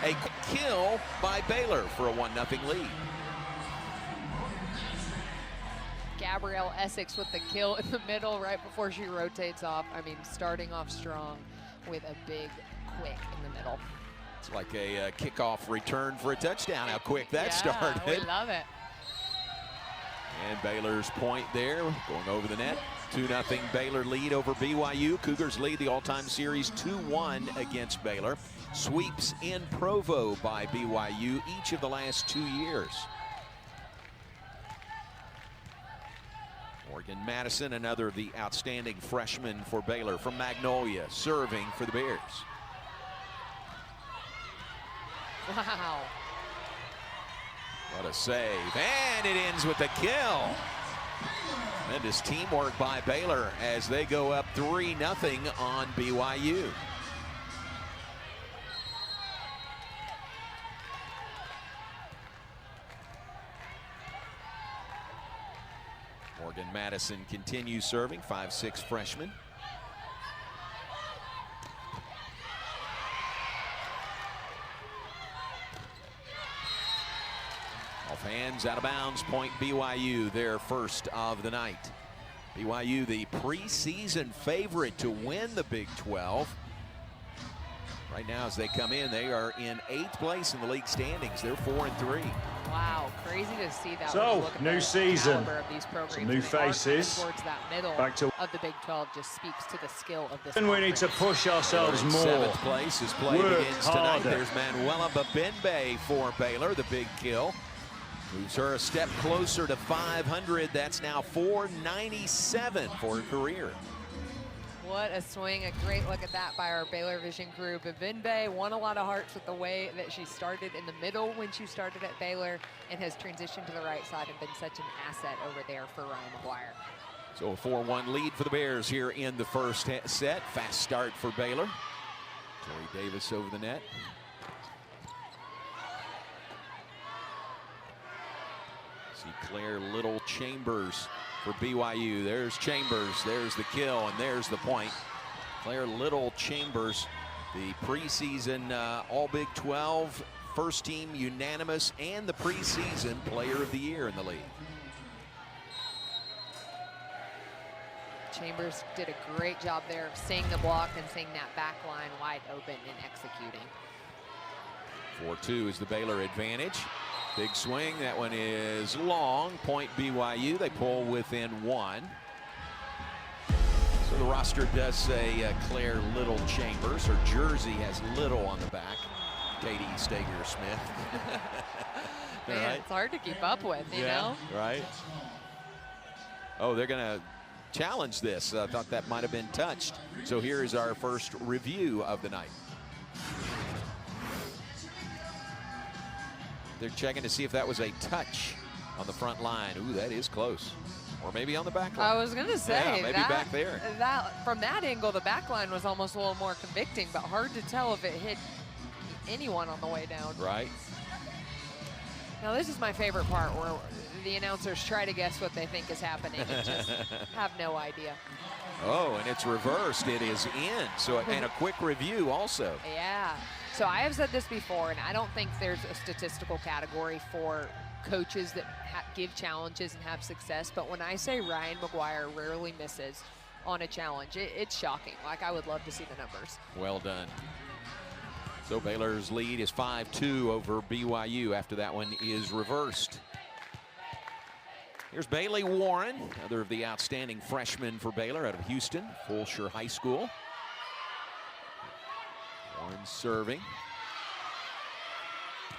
A kill by Baylor for a 1-0 lead. Gabrielle Essex with the kill in the middle right before she rotates off. I mean, starting off strong with a big quick in the middle. It's like a kickoff return for a touchdown, how quick that started. We love it. And Baylor's point there, going over the net. 2-0 Baylor lead over BYU. Cougars lead the all-time series 2-1 against Baylor. Sweeps in Provo by BYU each of the last 2 years. Morgan Madison, another of the outstanding freshmen for Baylor from Magnolia, serving for the Bears. Wow. What a save, and it ends with a kill. Tremendous teamwork by Baylor as they go up 3-0 on BYU. Morgan Madison continues serving, 5'6" freshman. Off hands, out of bounds, point BYU, their first of the night. BYU, the preseason favorite to win the Big 12. Right now, as they come in, they are in 8th place in the league standings. They're 4-3. Wow, crazy to see that. So, new season, of these programs, some new faces. Towards that middle Back to of the Big 12 just speaks to the skill of this. And we need to push ourselves more. 7th place as play Work begins tonight. harder. There's Manuela Babembe for Baylor, the big kill. Moves her a step closer to 500. That's now 497 for her career. What a swing, a great look at that by our Baylor Vision crew. Babembe won a lot of hearts with the way that she started in the middle when she started at Baylor and has transitioned to the right side and been such an asset over there for Ryan McGuire. So a 4-1 lead for the Bears here in the first set. Fast start for Baylor. Tori Davis over the net. See Claire Little Chambers for BYU. There's Chambers, there's the kill, and there's the point. Claire Little Chambers, the preseason All Big 12 first team unanimous and the preseason player of the year in the league. Chambers did a great job there of seeing the block and seeing that back line wide open and executing. 4-2 is the Baylor advantage. Big swing, that one is long, point BYU, they pull within 1. So the roster does say Claire Little Chambers, her jersey has Little on the back. Katie Stager-Smith. Man, right. It's hard to keep up with, you know? Right. Oh, they're gonna challenge this. I thought that might have been touched. So here is our first review of the night. They're checking to see if that was a touch on the front line. Ooh, that is close. Or maybe on the back line. I was gonna say, yeah, maybe back there. From that angle, the back line was almost a little more convicting, but hard to tell if it hit anyone on the way down. Right. Now this is my favorite part where the announcers try to guess what they think is happening and just have no idea. Oh, and it's reversed. It is in. So, and a quick review also. Yeah. So I have said this before, and I don't think there's a statistical category for coaches that give challenges and have success. But when I say Ryan McGuire rarely misses on a challenge, it's shocking. Like, I would love to see the numbers. Well done. So Baylor's lead is 5-2 over BYU after that one is reversed. Here's Bailey Warren, another of the outstanding freshmen for Baylor out of Houston, Fulshire High School. Warren serving.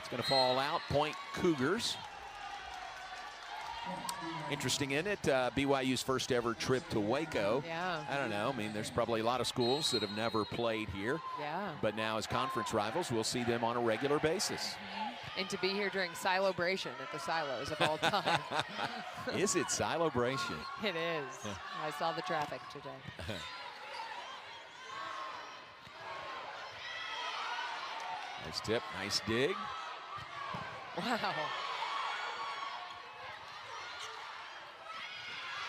It's going to fall out. Point Cougars. Interesting, isn't it? BYU's first ever trip to Waco. Yeah. I don't know. I mean, there's probably a lot of schools that have never played here. Yeah. But now as conference rivals, we'll see them on a regular basis. And to be here during Silobration at the Silos of all time. Is it Silobration? It is. I saw the traffic today. Nice tip, nice dig. Wow.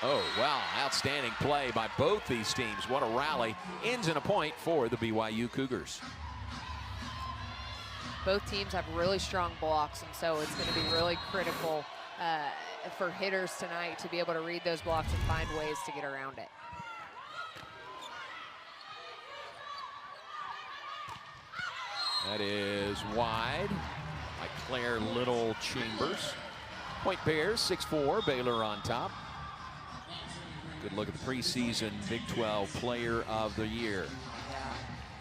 Oh, wow, outstanding play by both these teams. What a rally. Ends in a point for the BYU Cougars. both teams have really strong blocks, and so it's going to be really critical for hitters tonight to be able to read those blocks and find ways to get around it. That is wide by Claire Little Chambers. Point Bears, 6-4, Baylor on top. Good look at the preseason Big 12 Player of the Year. Yeah,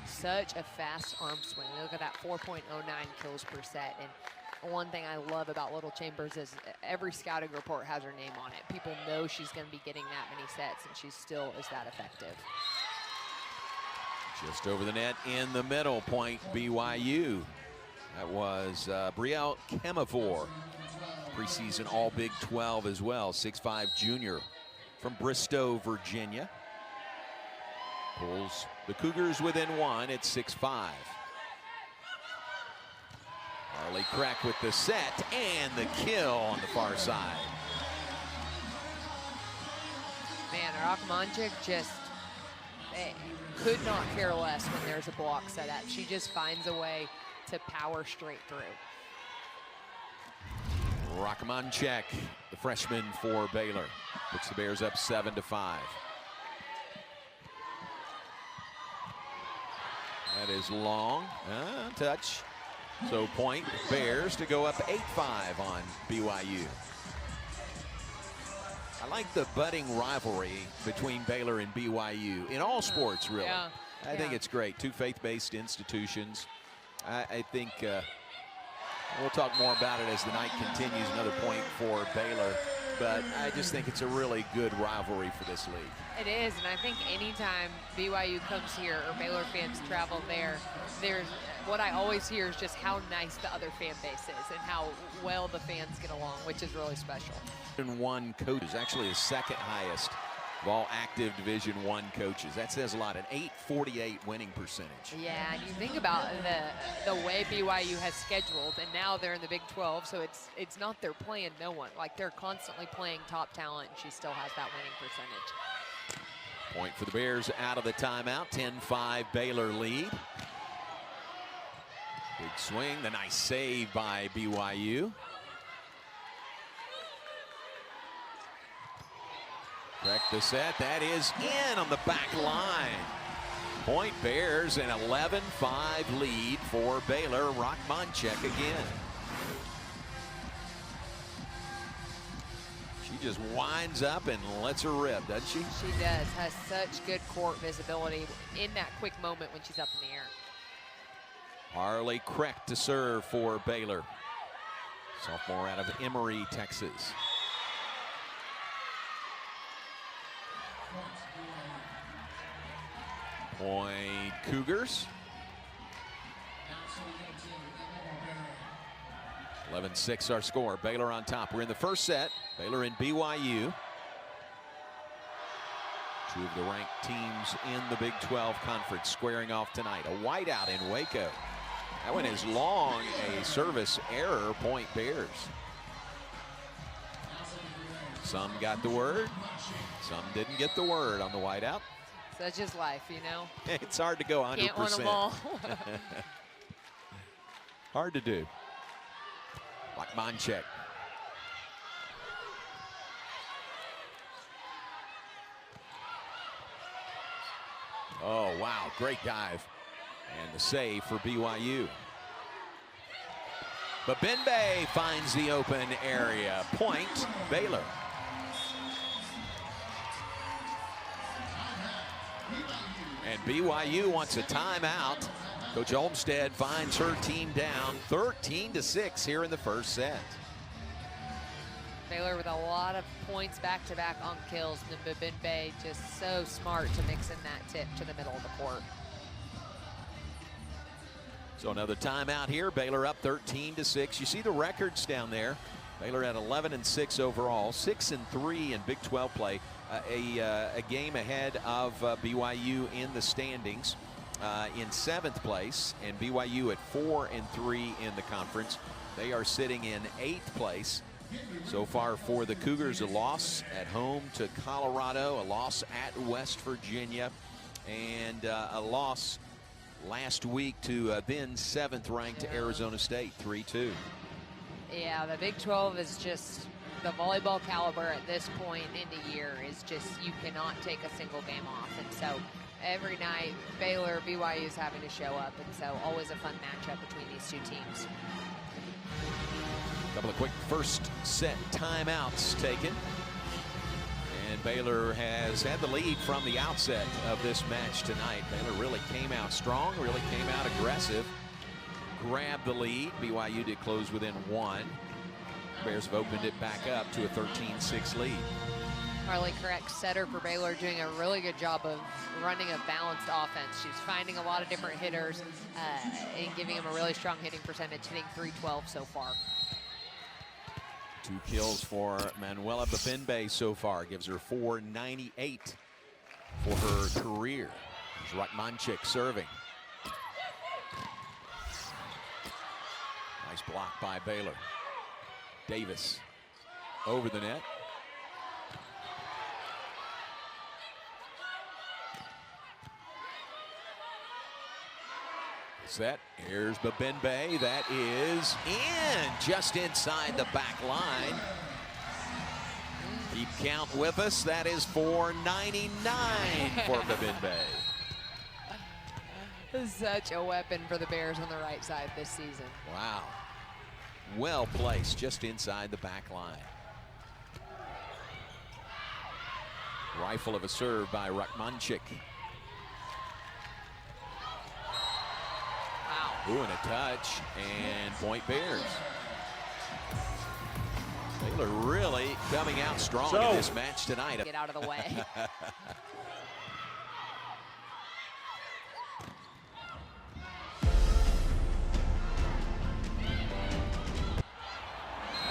such a fast arm swing. Look at that 4.09 kills per set. And one thing I love about Little Chambers is every scouting report has her name on it. People know she's going to be getting that many sets, and she still is that effective. Just over the net in the middle, point BYU. That was Brielle Kemavor, preseason All Big 12 as well, 6'5" junior from Bristow, Virginia. Pulls the Cougars within one at 6'5". Harley Crack with the set and the kill on the far side. Man, Rachmanchik just could not care less when there's a block set up. She just finds a way to power straight through. Rachmanchik, the freshman for Baylor, puts the Bears up 7-5. That is long, touch. So point Bears to go up 8-5 on BYU. I like the budding rivalry between Baylor and BYU in all sports, really. Yeah, I think it's great. Two faith-based institutions. I think we'll talk more about it as the night continues. Another point for Baylor, but I just think it's a really good rivalry for this league. It is, and I think anytime BYU comes here or Baylor fans travel there, there's what I always hear is just how nice the other fan base is and how well the fans get along, which is really special. One coach is actually the second highest of all active Division I coaches. That says a lot, an .848 winning percentage. Yeah, and you think about the way BYU has scheduled, and now they're in the Big 12, so it's not they're playing no one. Like, they're constantly playing top talent, and she still has that winning percentage. Point for the Bears out of the timeout, 10-5 Baylor lead. Big swing, the nice save by BYU. Correct the set, that is in on the back line. Point Bears, an 11-5 lead for Baylor. Rachmanchik again. She just winds up and lets her rip, doesn't she? She does, has such good court visibility in that quick moment when she's up in the air. Harley Crack to serve for Baylor. Sophomore out of Emory, Texas. Point Cougars. 11-6 our score. Baylor on top. We're in the first set. Baylor and BYU. Two of the ranked teams in the Big 12 Conference squaring off tonight. A whiteout in Waco. That one is long, a service error, point Bears. Some got the word, some didn't get the word on the whiteout. Such is life, you know. It's hard to go 100%. Can't win them all. Hard to do. Rachmanchik. Oh, wow, great dive. And the save for BYU. But Benbay finds the open area. Point Baylor. And BYU wants a timeout. Coach Olmstead finds her team down 13-6 here in the first set. Baylor with a lot of points back-to-back on kills. And Benbay just so smart to mix in that tip to the middle of the court. So another timeout here. Baylor up 13-6. You see the records down there. Baylor at 11-6 overall, 6-3 in Big 12 play. A game ahead of BYU in the standings in 7th place, and BYU at 4-3 in the conference. They are sitting in 8th place. So far for the Cougars, a loss at home to Colorado, a loss at West Virginia, and a loss last week to then 7th ranked Arizona State 3-2. Yeah, the Big 12 is just the volleyball caliber at this point in the year is just, you cannot take a single game off. And so every night, Baylor, BYU is having to show up. And so always a fun matchup between these two teams. A couple of quick first set timeouts taken. And Baylor has had the lead from the outset of this match tonight. Baylor really came out strong, really came out aggressive, grabbed the lead. BYU did close within 1. Bears have opened it back up to a 13-6 lead. Harley Correct, setter for Baylor, doing a really good job of running a balanced offense. She's finding a lot of different hitters and giving them a really strong hitting percentage, hitting .312 so far. 2 kills for Manuela Babembe so far. Gives her .498 for her career. Rachmanchik serving. Nice block by Baylor. Davis over the net. Set. Here's Babembe. That is in, just inside the back line. Keep count with us. That is .499 for Babembe. Such a weapon for the Bears on the right side this season. Wow. Well placed, just inside the back line. Rifle of a serve by Rachmanchik. Wow. Ooh, and a touch, and point Bears. Baylor really coming out strong in this match tonight. Get out of the way.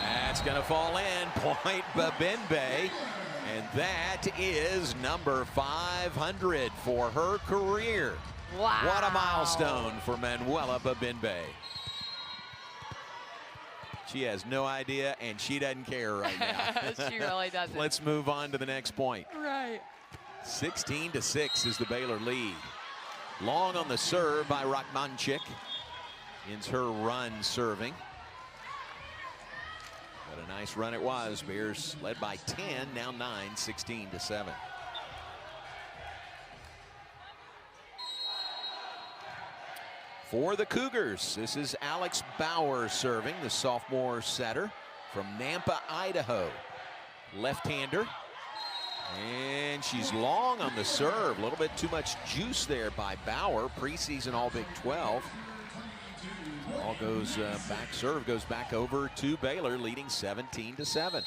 That's going to fall in. Point Babembe. And that is number 500 for her career. Wow. What a milestone for Manuela Babembe. She has no idea, and she doesn't care right now. She really doesn't. Let's move on to the next point. Right. 16-6 is the Baylor lead. Long on the serve by Rachmanchik. Ends her run serving. What a nice run it was. Bears led by 10, now 9, 16-7. For the Cougars, this is Alex Bauer serving, the sophomore setter from Nampa, Idaho. Left-hander. And she's long on the serve. A little bit too much juice there by Bauer. Preseason All Big 12. Ball goes back, serve goes back over to Baylor, leading 17-7.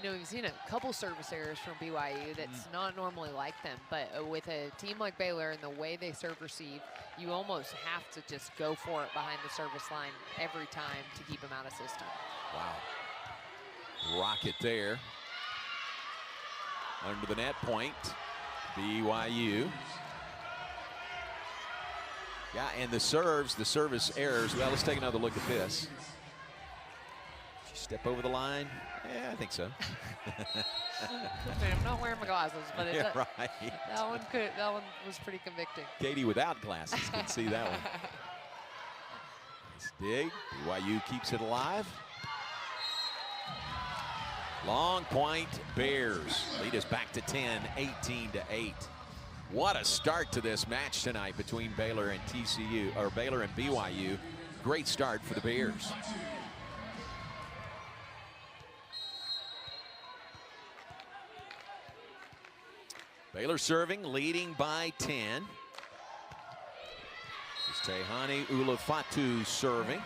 You know, we've seen a couple service errors from BYU that's not normally like them, but with a team like Baylor and the way they serve receive, you almost have to just go for it behind the service line every time to keep them out of system. Wow. Rocket there. Under the net, point, BYU. Yeah, and the service errors. Well, let's take another look at this. Did she step over the line? Yeah, I think so. I'm not wearing my glasses, but yeah, right. that one was pretty convicting. Katie without glasses can see that one. Nice dig. BYU keeps it alive. Long point, Bears lead us back to 10, 18-8. What a start to this match tonight between Baylor and TCU, or Baylor and BYU. Great start for the Bears. Baylor serving, leading by 10. This is Tehani Ulafatu serving.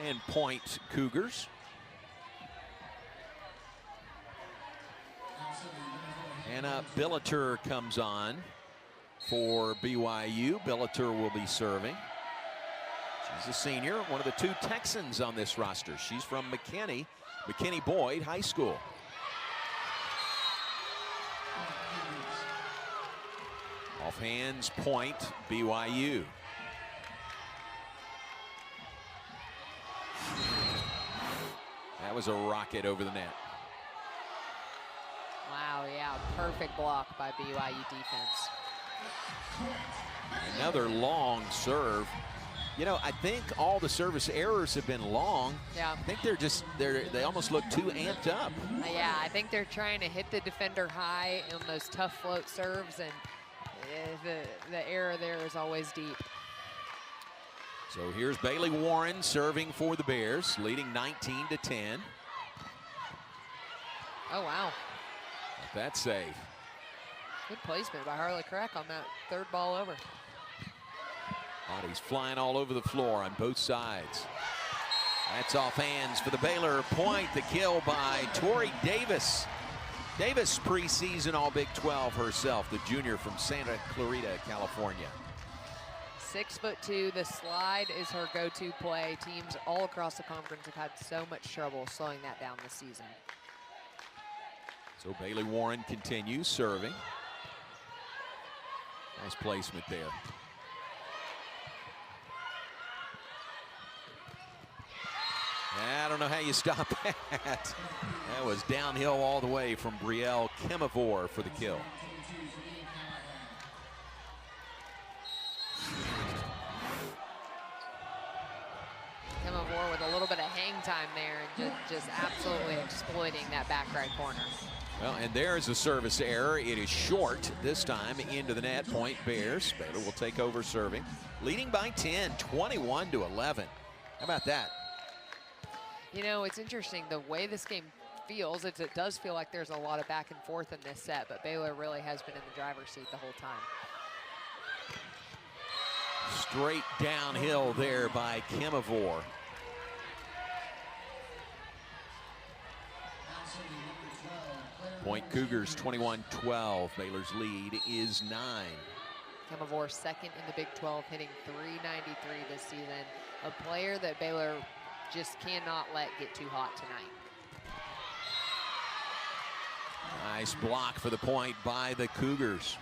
And point Cougars. Anna Billeter comes on for BYU. Billeter will be serving. She's a senior, one of the 2 Texans on this roster. She's from McKinney Boyd High School. Off hands, point, BYU. That was a rocket over the net. Wow, yeah, perfect block by BYU defense. Another long serve. You know, I think all the service errors have been long. Yeah. I think they almost look too amped up. Yeah, I think they're trying to hit the defender high on those tough float serves, and the error there is always deep. So here's Bailey Warren serving for the Bears, leading 19-10. Oh, wow. That save. Good placement by Harley Crack on that third ball over. Bodies flying all over the floor on both sides. That's off hands for the Baylor point. The kill by Tori Davis. Davis, preseason All Big 12 herself, the junior from Santa Clarita, California. 6'2", the slide is her go-to play. Teams all across the conference have had so much trouble slowing that down this season. So Bailey Warren continues serving. Nice placement there. I don't know how you stop that. That was downhill all the way from Brielle Kemavor for the kill. Kemavor with a little bit of hang time there and just absolutely exploiting that back right corner. Well, and there's a service error. It is short this time into the net. Point Bears. Baylor will take over serving. Leading by 10, 21-11. How about that? You know, it's interesting the way this game feels. It does feel like there's a lot of back and forth in this set, but Baylor really has been in the driver's seat the whole time. Straight downhill there by Kemavor. Point Cougars 21-12. Baylor's lead is 9. Kemavor second in the Big 12, hitting .393 this season. A player that Baylor just cannot let get too hot tonight. Nice block for the point by the Cougars.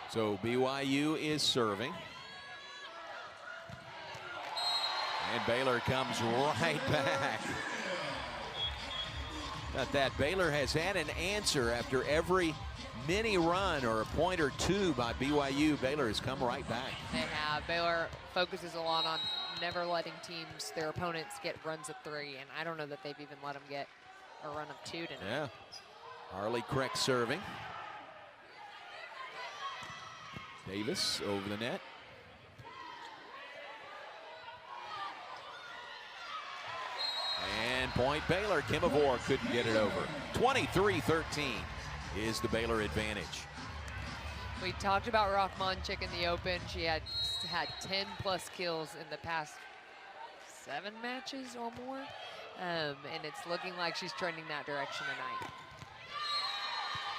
So BYU is serving. And Baylor comes right back. About that, Baylor has had an answer after every mini run or a point or two by BYU. Baylor has come right back. They have. Baylor focuses a lot on never letting teams, their opponents, get runs of 3, and I don't know that they've even let them get a run of 2 tonight. Yeah. Harley Crack serving. Davis over the net. And point Baylor. Kemavor couldn't get it over. 23-13 is the Baylor advantage. We talked about Rachmanchik in the Open. She had 10+ kills in the past 7 matches or more. And it's looking like she's trending that direction tonight.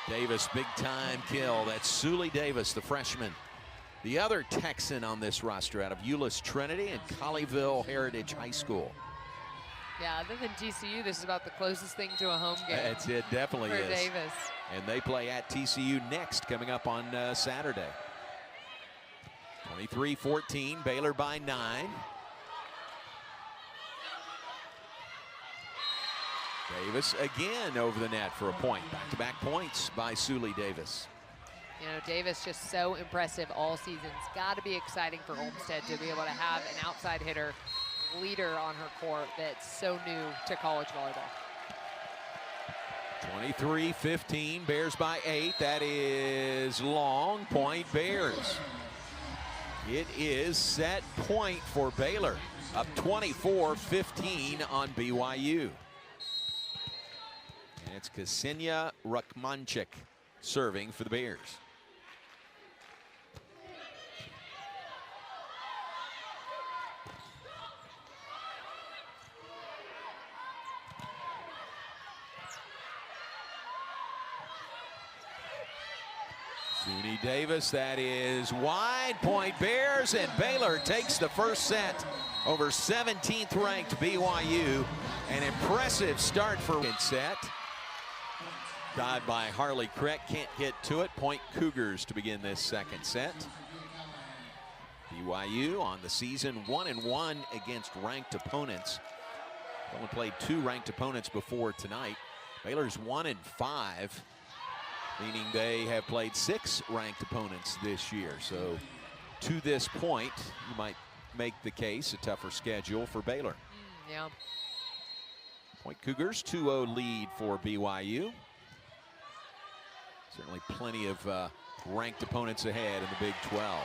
Davis, big time kill. That's Suley Davis, the freshman. The other Texan on this roster out of Euless Trinity and Colleyville Heritage High School. Yeah, other than TCU, this is about the closest thing to a home game. It definitely for is. Davis. And they play at TCU next, coming up on Saturday. 23-14, Baylor by 9. Davis again over the net for a point. Back-to-back points by Suley Davis. You know, Davis just so impressive all season. It's got to be exciting for Olmsted to be able to have an outside hitter leader on her court that's so new to college volleyball. 23-15, Bears by 8. That is long. Point Bears. It is set point for Baylor. Up 24-15 on BYU. And it's Ksenia Rachmanchik serving for the Bears. Suni Davis, that is wide. Point Bears, and Baylor takes the first set over 17th ranked BYU. An impressive start for set. Dive by Harley Crack, can't get to it. Point Cougars to begin this second set. BYU on the season 1-1 against ranked opponents. Only played 2 ranked opponents before tonight. Baylor's 1-5, meaning they have played 6 ranked opponents this year. So to this point, you might make the case a tougher schedule for Baylor. Yeah. Point Cougars 2-0 lead for BYU. Certainly plenty of ranked opponents ahead in the Big 12.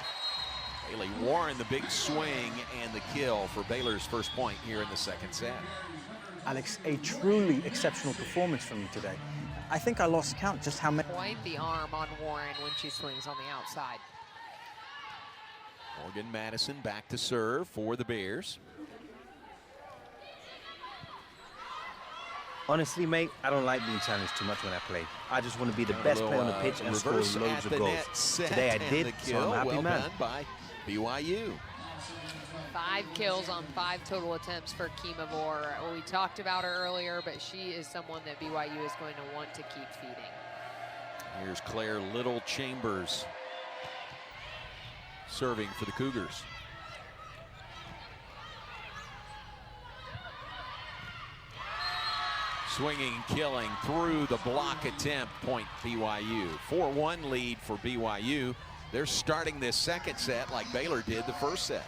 Bailey Warren, the big swing and the kill for Baylor's first point here in the second set. Alex, a truly exceptional performance from you today. I think I lost count just how many. Point the arm on Warren when she swings on the outside. Morgan Madison back to serve for the Bears. Honestly, mate, I don't like being challenged too much when I play. I just want to be the best player on the pitch and score loads of goals. Today I did, so I'm happy, well man. done by BYU. 5 kills on 5 total attempts for Kimavor. We talked about her earlier, but she is someone that BYU is going to want to keep feeding. Here's Claire Little Chambers serving for the Cougars. Swinging and killing through the block attempt, point BYU. 4-1 lead for BYU. They're starting this second set like Baylor did the first set.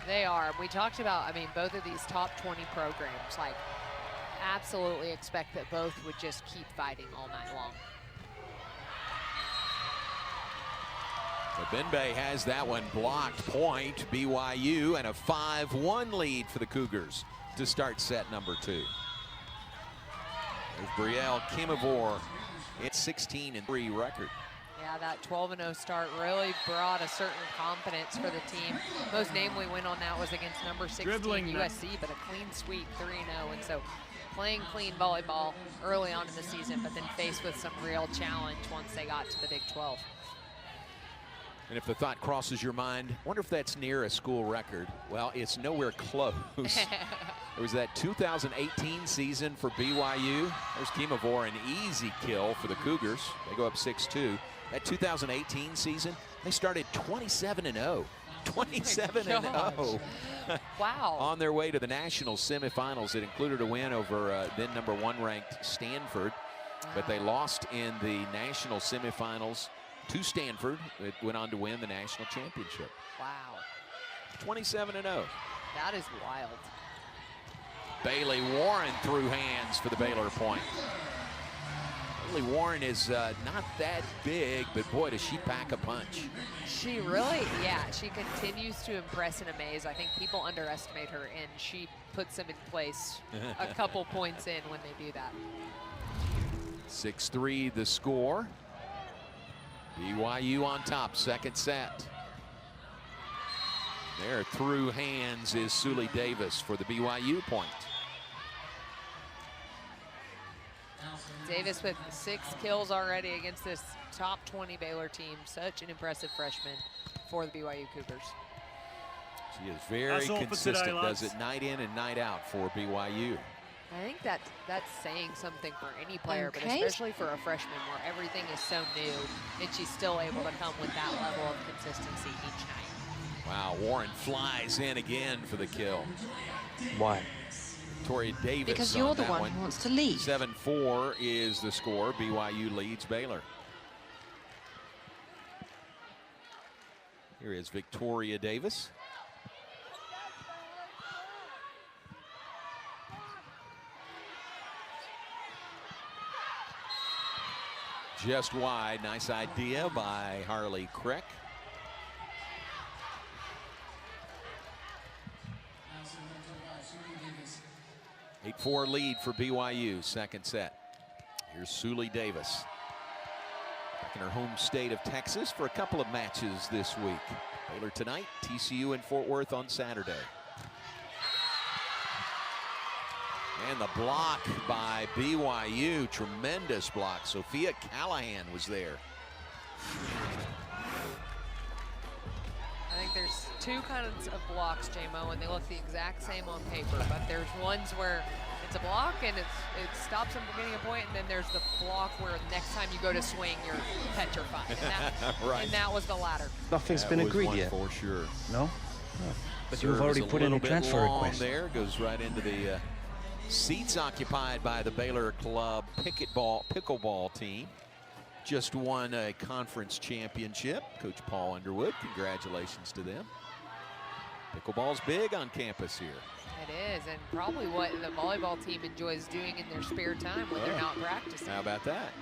They are. We talked about, I mean, both of these top 20 programs, like, absolutely expect that both would just keep fighting all night long. Benbay has that one blocked, point BYU, and a 5-1 lead for the Cougars to start set number 2. There's Brielle Kimavor. It's 16-3 record. Yeah, that 12-0 start really brought a certain confidence for the team. Most namely win on that was against number 16 USC, but a clean sweep, 3-0. And so playing clean volleyball early on in the season, but then faced with some real challenge once they got to the Big 12. And if the thought crosses your mind, wonder if that's near a school record. Well, it's nowhere close. It was that 2018 season for BYU. There's Kimavor, an easy kill for the Cougars. They go up 6-2. That 2018 season, they started 27-0. 27-0. Wow. On their way to the national semifinals. It included a win over then number 1 ranked Stanford. But they lost in the national semifinals to Stanford. It went on to win the national championship. Wow. 27-0. That is wild. Bailey Warren through hands for the Baylor point. Bailey Warren is not that big, but boy, does she pack a punch. She really, yeah, she continues to impress and amaze. I think people underestimate her, and she puts them in place a couple points in when they do that. 6-3 the score. BYU on top, second set. There through hands is Sully Davis for the BYU point. Davis with 6 kills already against this top 20 Baylor team. Such an impressive freshman for the BYU Cougars. She is very consistent, does it night in and night out for BYU. I think that's saying something for any player, but especially for a freshman where everything is so new and she's still able to come with that level of consistency each night. Wow, Warren flies in again for the kill. Why? Victoria Davis because you're the one who wants to lead. 7-4 is the score. BYU leads Baylor. Here is Victoria Davis. Just wide. Nice idea by Harley Crick. Eight 8-4 lead for BYU, second set. Here's Sully Davis. Back in her home state of Texas for a couple of matches this week. Baylor tonight, TCU in Fort Worth on Saturday. And the block by BYU, tremendous block. Sophia Callahan was there. I think there's two kinds of blocks, J-Mo, and they look the exact same on paper, but there's ones where It's a block, and it stops them from getting a point, and then there's the block where next time you go to swing, you're petrified. And that, right. and that was the latter. Nothing's been agreed one yet. for sure. No? But Serve you've already is a put in a little bit transfer long request. There goes right into the seats occupied by the Baylor Club pickleball team. Just won a conference championship. Coach Paul Underwood, congratulations to them. Pickleball's big on campus here. It is, and probably what the volleyball team enjoys doing in their spare time when they're not practicing. How about that?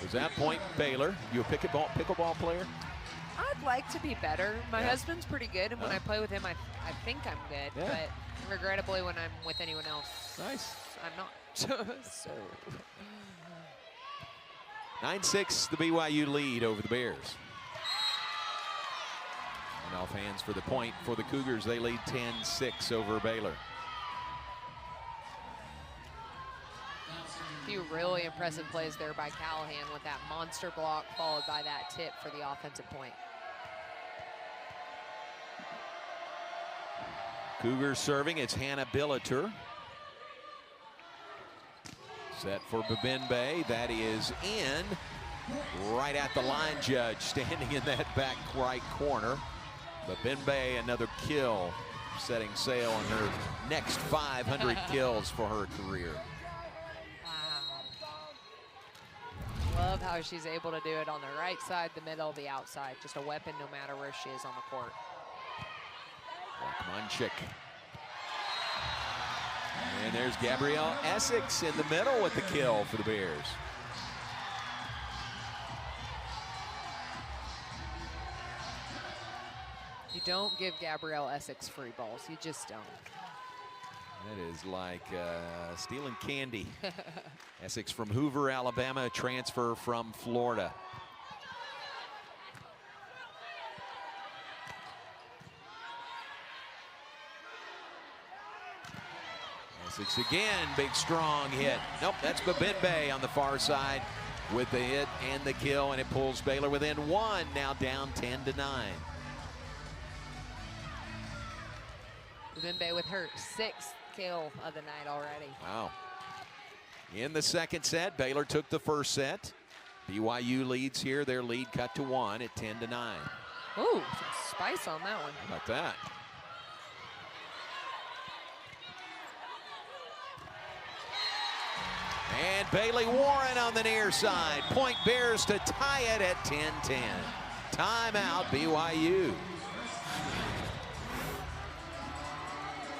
Was that point Baylor? You a pickleball player? I'd like to be better. My husband's pretty good, and when I play with him, I think I'm good. But regrettably, when I'm with anyone else, I'm not. So 9-6, the BYU lead over the Bears. And off hands for the point for the Cougars. They lead 10-6 over Baylor. A few really impressive plays there by Callahan with that monster block followed by that tip for the offensive point. Cougars serving, it's Hannah Billeter. Set for Babembe, that is in. Right at the line, judge, standing in that back right corner. Babembe, another kill, setting sail on her next 500 kills for her career. Love how she's able to do it on the right side, the middle, the outside. Just a weapon no matter where she is on the court. Munchik. And there's Gabrielle Essex in the middle with the kill for the Bears. You don't give Gabrielle Essex free balls. You just don't. That is like stealing candy. Essex from Hoover, Alabama, a transfer from Florida. Essex again, big strong hit. Nope, that's Babembe on the far side with the hit and the kill, and it pulls Baylor within one, now down 10-9. Babembe with her 6th kill of the night already. Wow. In the second set, Baylor took the first set. BYU leads here. Their lead cut to 1 at 10-9. Ooh, some spice on that one. How about that? And Bailey Warren on the near side. Point Bears to tie it at 10-10. Timeout, BYU.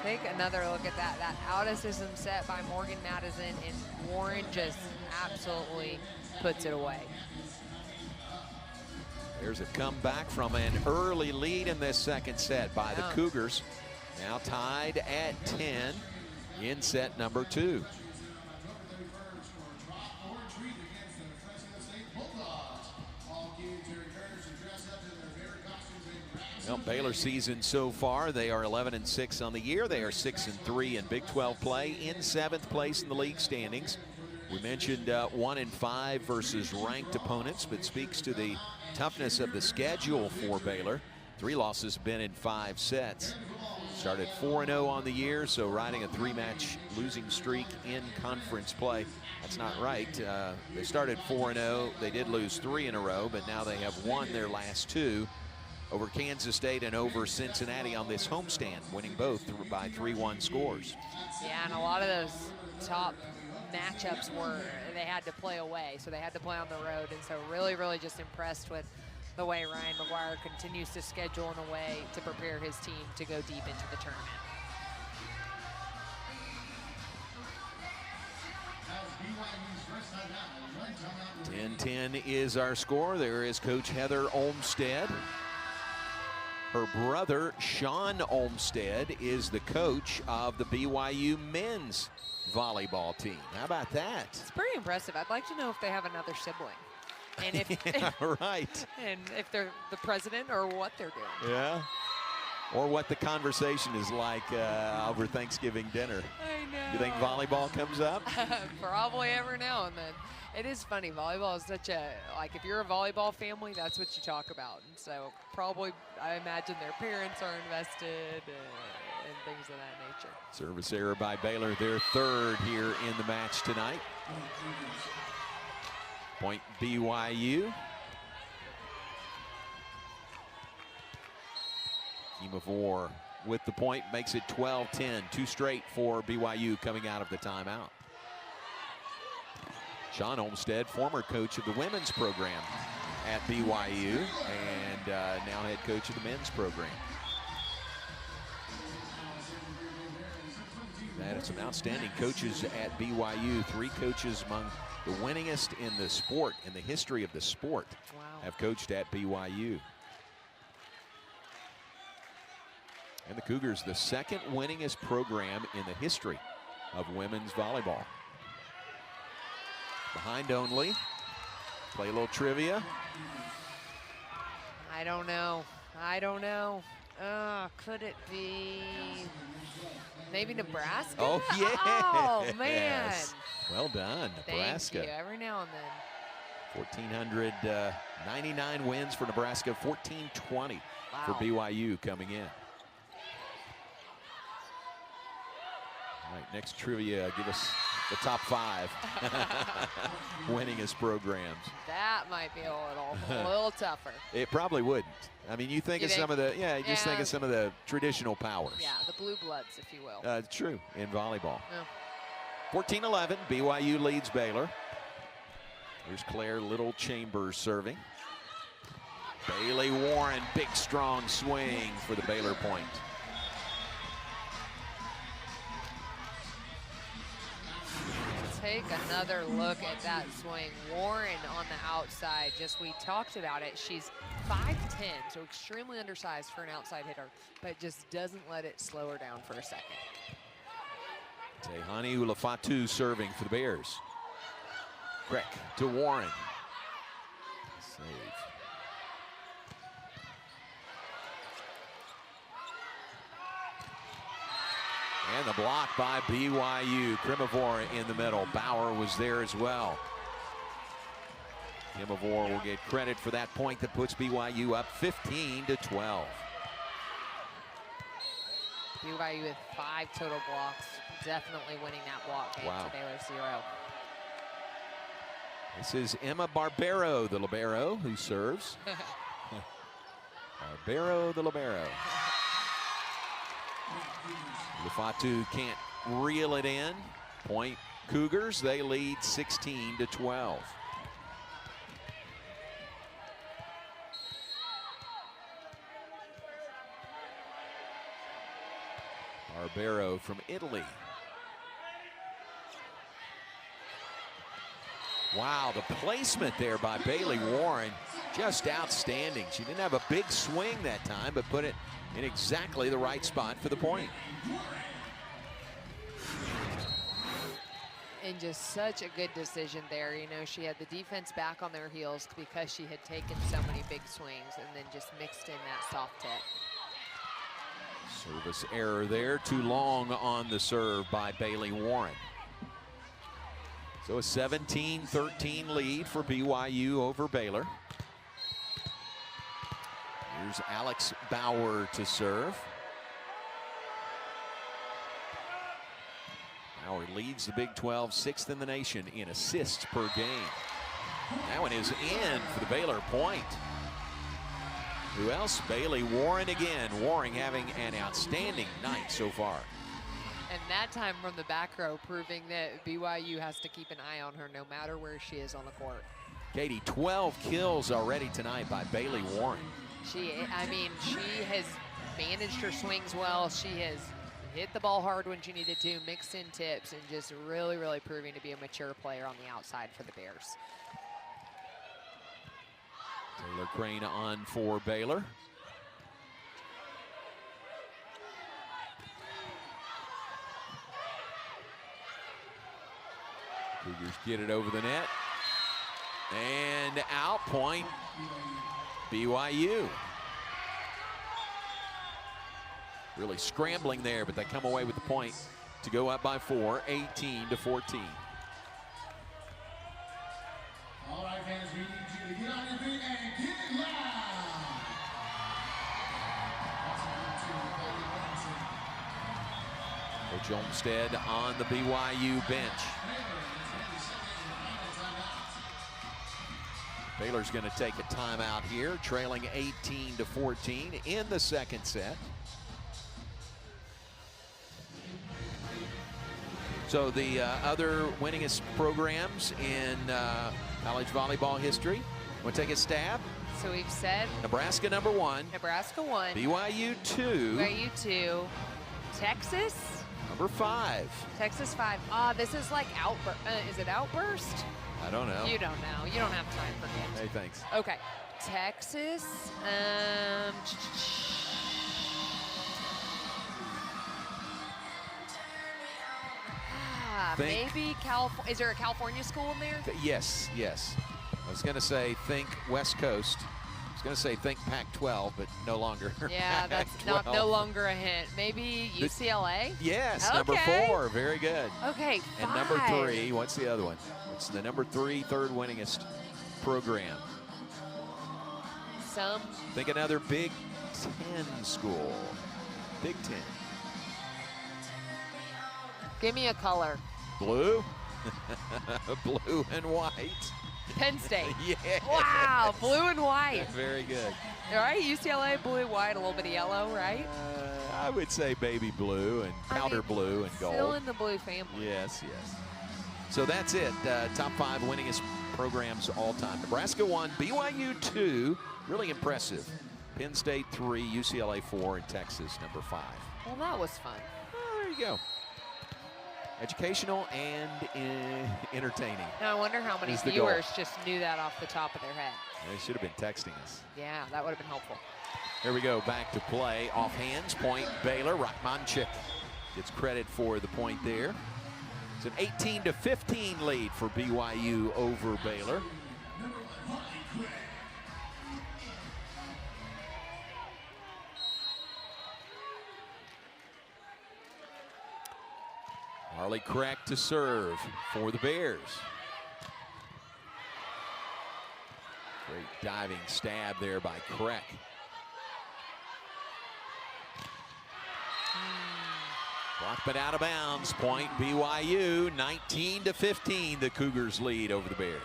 Take another look at that. That out of system set by Morgan Madison, and Warren just absolutely puts it away. There's a comeback from an early lead in this second set by the Cougars. Now tied at 10 in set number 2. Well, Baylor season so far, they are 11-6 on the year. They are 6-3 in Big 12 play, in 7th place in the league standings. We mentioned 1-5 versus ranked opponents, but speaks to the toughness of the schedule for Baylor. 3 losses been in 5 sets. Started 4-0 on the year, so riding a 3-match losing streak in conference play. That's not right. They started 4-0. They did lose 3 in a row, but now they have won their last 2. Over Kansas State and over Cincinnati on this homestand, winning both by 3-1 scores. Yeah, and a lot of those top matchups were, they had to play away, so they had to play on the road, and so really, really just impressed with the way Ryan McGuire continues to schedule in a way to prepare his team to go deep into the tournament. .10 is our score. There is Coach Heather Olmstead. Her brother, Sean Olmstead, is the coach of the BYU men's volleyball team. How about that? It's pretty impressive. I'd like to know if they have another sibling. And if yeah, right. And if they're the president or what they're doing. Yeah. or what the conversation is like over Thanksgiving dinner. I know. You think volleyball comes up? Probably every now and then. It is funny. Volleyball is such a, like, if you're a volleyball family, that's what you talk about. And so probably, I imagine their parents are invested and things of that nature. Service error by Baylor, their third here in the match tonight. Point BYU. Kimavor with the point, makes it 12-10. 2 straight for BYU coming out of the timeout. Sean Olmstead, former coach of the women's program at BYU and now head coach of the men's program. That is some outstanding coaches at BYU. 3 coaches among the winningest in the sport, in the history of the sport, have coached at BYU. And the Cougars, the 2nd winningest program in the history of women's volleyball. Behind only. Play a little trivia. I don't know. Could it be maybe Nebraska? Oh, yeah. Oh, man. Well done, Nebraska. Thank you. Every now and then. 1,499 wins for Nebraska, 1,420 for BYU coming in. All right, next trivia, give us the top 5 winningest programs. That might be a little tougher. It probably wouldn't. I mean, you think of some of the, just think of some of the traditional powers. Yeah, the blue bloods, if you will. True, in volleyball. Yeah. 14-11, BYU leads Baylor. Here's Claire Little Chambers serving. Bailey Warren, big strong swing for the Baylor point. Take another look at that swing. Warren on the outside, we talked about it. She's 5'10", so extremely undersized for an outside hitter, but just doesn't let it slow her down for a second. Tehani Ulafatu serving for the Bears. Kreck to Warren. Save. And the block by BYU. Kimavor in the middle. Bauer was there as well. Kimavor will get credit for that point that puts BYU up 15-12. BYU with 5 total blocks. Definitely winning that block game to Baylor 0. This is Emma Barbero, the libero, who serves. Barbero, the libero. Ulafatu can't reel it in. Point Cougars, they lead 16-12. Barbero from Italy. Wow, the placement there by Bailey Warren, just outstanding. She didn't have a big swing that time, but put it in exactly the right spot for the point. And just such a good decision there. You know, she had the defense back on their heels because she had taken so many big swings and then just mixed in that soft tip. Service error there, too long on the serve by Bailey Warren. So a 17-13 lead for BYU over Baylor. Here's Alex Bauer to serve. Bauer leads the Big 12, 6th in the nation in assists per game. That one is in for the Baylor point. Who else? Bailey Warren again. Warren having an outstanding night so far. And that time from the back row, proving that BYU has to keep an eye on her no matter where she is on the court. Katie, 12 kills already tonight by Bailey Warren. She has managed her swings well. She has hit the ball hard when she needed to, mixed in tips, and just really, really proving to be a mature player on the outside for the Bears. Taylor Crane on for Baylor. Cougars get it over the net. And out, point BYU. really scrambling there, but they come away with the point to go up by 4, 18-14. All right, fans, we need you to get on your feet and get it loud. Coach Olmstead on the BYU bench. Baylor's going to take a timeout here, trailing 18-14 in the second set. So the other winningest programs in college volleyball history. Want to take a stab? So we've said Nebraska number 1. Nebraska 1. BYU 2. BYU 2. Texas? Number 5. Texas 5. This is like Outburst. Is it Outburst? I don't know. You don't know. You don't have time for it. Hey, thanks. Okay. Texas. Maybe California. Is there a California school in there? Yes, yes. I was going to say think West Coast. I was going to say think Pac-12, but no longer. Yeah, that's no longer a hint. Maybe UCLA? Yes, okay. number 4. Very good. Okay, 5. And number 3, what's the other one? It's the number 3, third winningest program. Think another Big Ten school. Big Ten. Give me a color. Blue. Blue and white. Penn State. Yes. Wow, blue and white. Very good. All right, UCLA, blue, white, a little bit of yellow, right? I would say baby blue and powder blue and gold. Still in the blue family. Yes, yes. So that's it. Top 5 winningest programs all time. Nebraska 1, BYU 2. Really impressive. Penn State 3, UCLA 4, and Texas number 5. Well, that was fun. Oh, there you go. Educational and entertaining. Now I wonder how many viewers just knew that off the top of their head. They should have been texting us. Yeah, that would have been helpful. Here we go, back to play. Off hands, point Baylor. Rachmanchik gets credit for the point there. It's an 18-15 lead for BYU over Baylor. Marley Crack to serve for the Bears. Great diving stab there by Crack. Blocked but out of bounds. Point BYU, 19-15. The Cougars lead over the Bears.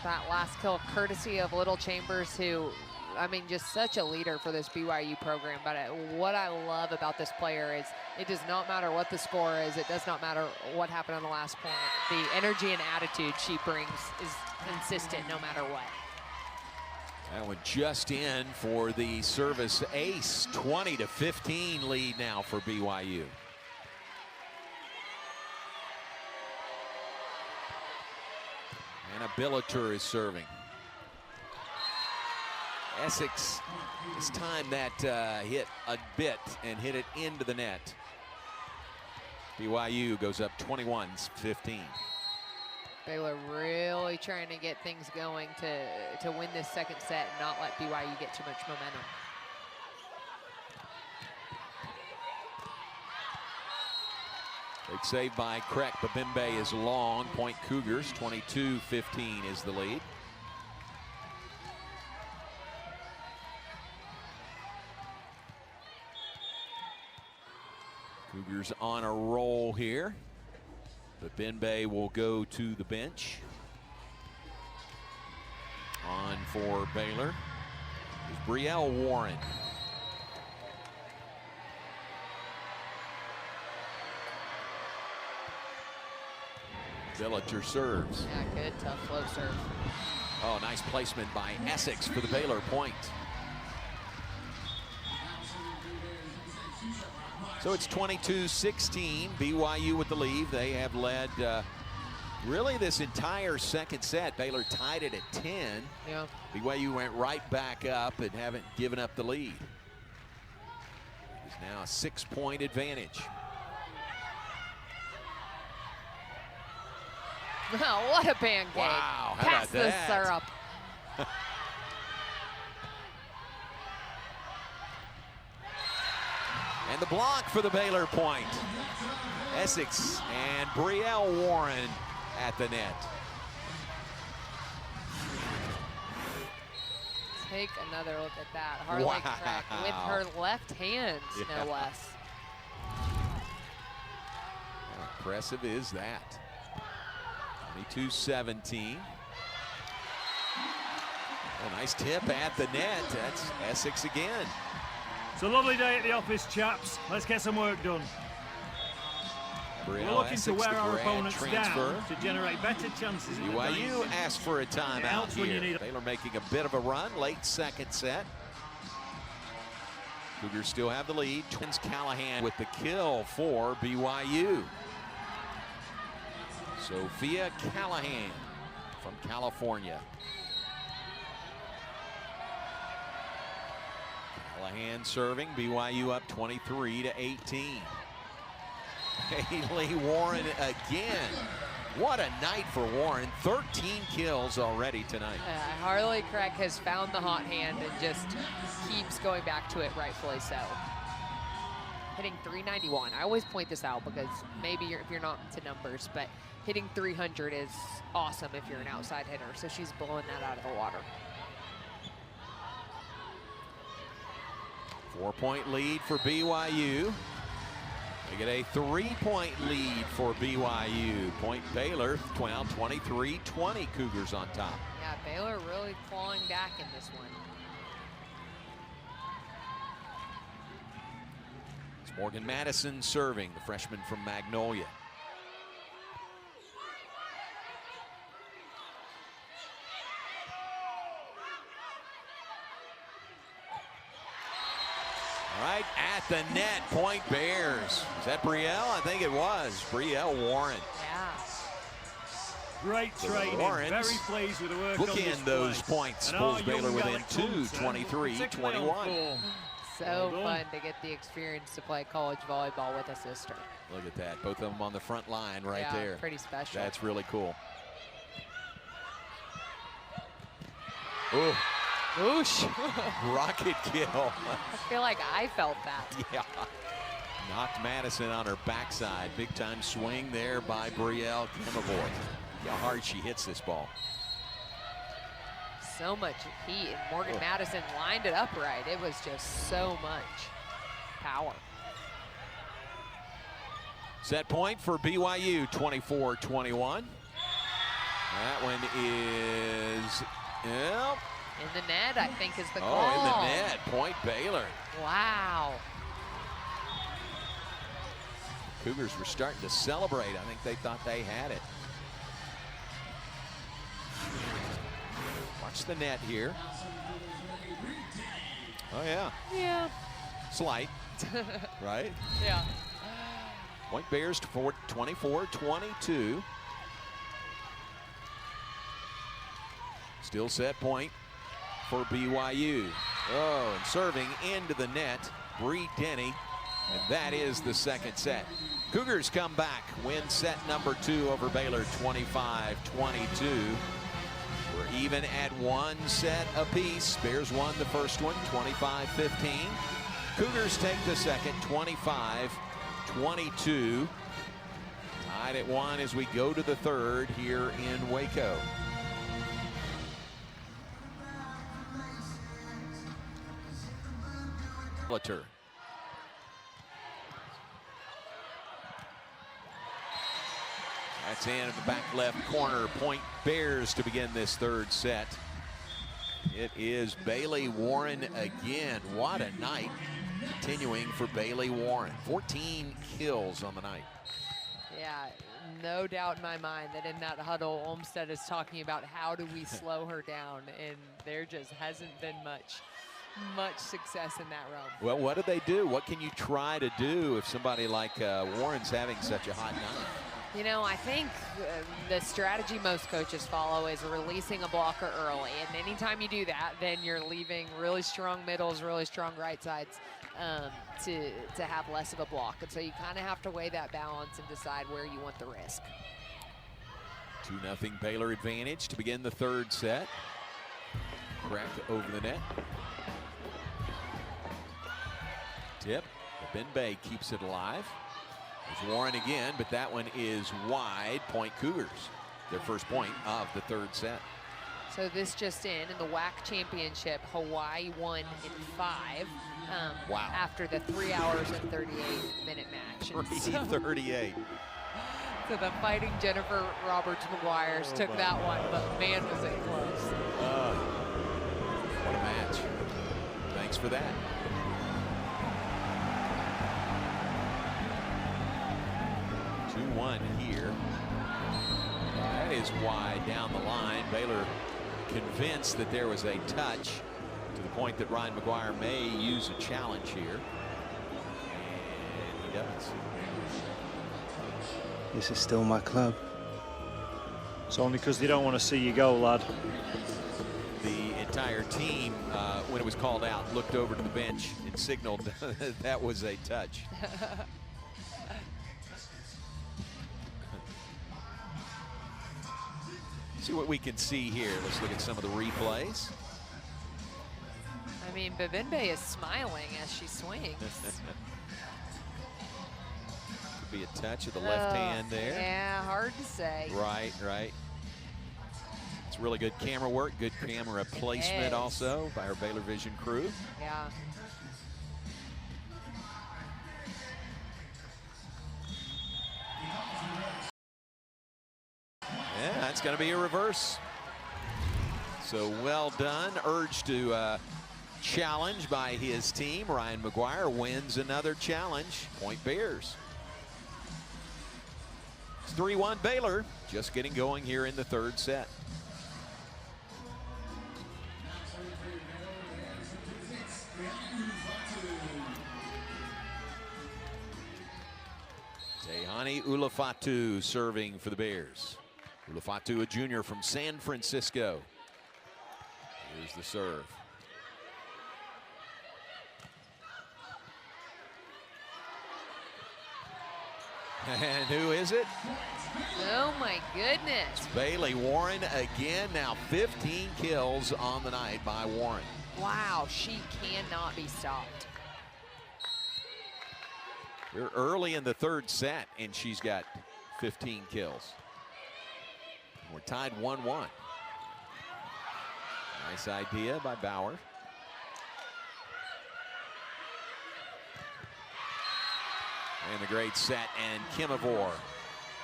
That last kill, courtesy of Little Chambers, who, I mean, just such a leader for this BYU program. But what I love about this player is it does not matter what the score is. It does not matter what happened on the last point. The energy and attitude she brings is consistent no matter what. That one just in for the service ace. 20-15 lead now for BYU. Anna Billeter is serving. Essex this time that hit a bit and hit it into the net. BYU goes up 21-15. Baylor really trying to get things going to win this second set and not let BYU get too much momentum. Big save by Crack. Babimbe is long. Point Cougars. 22-15 is the lead. Cougars on a roll here. Babimbe will go to the bench. On for Baylor is Brielle Warren. Billeter serves. Yeah, good, tough flow serve. Oh, nice placement by Essex for the Baylor point. So it's 22-16, BYU with the lead. They have led really this entire second set. Baylor tied it at 10. Yeah. BYU went right back up and haven't given up the lead. It's now a 6-point advantage. Wow, what a pancake. Wow, how Pass about the that? syrup. And the block for the Baylor point. Essex and Brielle Warren at the net. Take another look at that. Harley Crack with her left hand, no less. How impressive is that? 22-17. A nice tip at the net. That's Essex again. It's a lovely day at the office, chaps. Let's get some work done. We're looking to wear our opponents down to generate better chances. BYU asked for a timeout here. Baylor making a bit of a run, late second set. Cougars still have the lead. Twins Callahan with the kill for BYU. Sophia Callahan from California. Callahan serving, BYU up 23-18. Haley Warren again. What a night for Warren. 13 kills already tonight. Harley Craig has found the hot hand and just keeps going back to it, rightfully so. Hitting 391. I always point this out because maybe if you're not into numbers, but hitting 300 is awesome if you're an outside hitter. So she's blowing that out of the water. 4-point lead for BYU. They get a 3-point lead for BYU. Point Baylor, 23-20, Cougars on top. Yeah, Baylor really clawing back in this one. It's Morgan Madison serving, the freshman from Magnolia. Right at the net, point Bears. Is that Brielle? I think it was. Brielle Warren. Yeah. Great training. Very pleased with the work on display. Bookend those points. Pulls Baylor within 2, 23-21. So fun to get the experience to play college volleyball with a sister. Look at that. Both of them on the front line right there. Pretty special. That's really cool. Ooh. Oosh. Rocket kill. I feel like I felt that. Yeah. Knocked Madison on her backside. Big time swing there by Brielle Kimavoy. Look how hard she hits this ball. So much heat, and Morgan Madison lined it up right. It was just so much power. Set point for BYU, 24-21. That one is, yep. In the net, I think, is the call. Oh, in the net, point Baylor. Wow. Cougars were starting to celebrate. I think they thought they had it. Watch the net here. Oh, yeah. Yeah. Slight, right? Yeah. Point Bears 24-22. Still set point for BYU. Oh, and serving into the net, Bree Denny, and that is the second set. Cougars come back, win set number 2 over Baylor, 25-22. We're even at 1 set apiece. Bears won the first one, 25-15. Cougars take the second, 25-22. Tied at 1 as we go to the third here in Waco. That's in the back left corner. Point Bears to begin this third set. It is Bailey Warren again. What a night continuing for Bailey Warren. 14 kills on the night. Yeah, no doubt in my mind that in that huddle, Olmstead is talking about how do we slow her down, and there just hasn't been much success in that realm. Well, what do they do? What can you try to do if somebody like Warren's having such a hot night? You know, I think the strategy most coaches follow is releasing a blocker early. And anytime you do that, then you're leaving really strong middles, really strong right sides to have less of a block. And so you kind of have to weigh that balance and decide where you want the risk. 2-0 Baylor advantage to begin the third set. Crack over the net. Tip Babinbe keeps it alive. There's Warren again, but that one is wide. Point Cougars. Their first point of the third set. So this just in the WAC championship, Hawaii won in 5 wow. after the 3 hours and 38-minute match. 3:38. So the Fighting Jennifer Roberts McGuires took that one, but man, was it close. What a match. Thanks for that. Here. That is wide down the line. Baylor convinced that there was a touch, to the point that Ryan McGuire may use a challenge here. And he does. This is still my club. It's only because they don't want to see you go, lad. The entire team, when it was called out, looked over to the bench and signaled that was a touch. See what we can see here. Let's look at some of the replays. I mean, Babinbe is smiling as she swings. Could be a touch of the left hand there. Yeah, hard to say. Right, right. It's really good camera work, good camera placement also by our Baylor Vision crew. Yeah. Yeah, that's going to be a reverse. So well done. Urged to challenge by his team. Ryan McGuire wins another challenge. Point Bears. It's 3-1 Baylor. Just getting going here in the third set. Tehani Ulafatu serving for the Bears. Ulafatu, a junior from San Francisco. Here's the serve. And who is it? Oh my goodness. It's Bailey Warren again. Now 15 kills on the night by Warren. Wow, she cannot be stopped. We're early in the third set and she's got 15 kills. We're tied 1-1. Nice idea by Bauer. And the great set, and Kimavor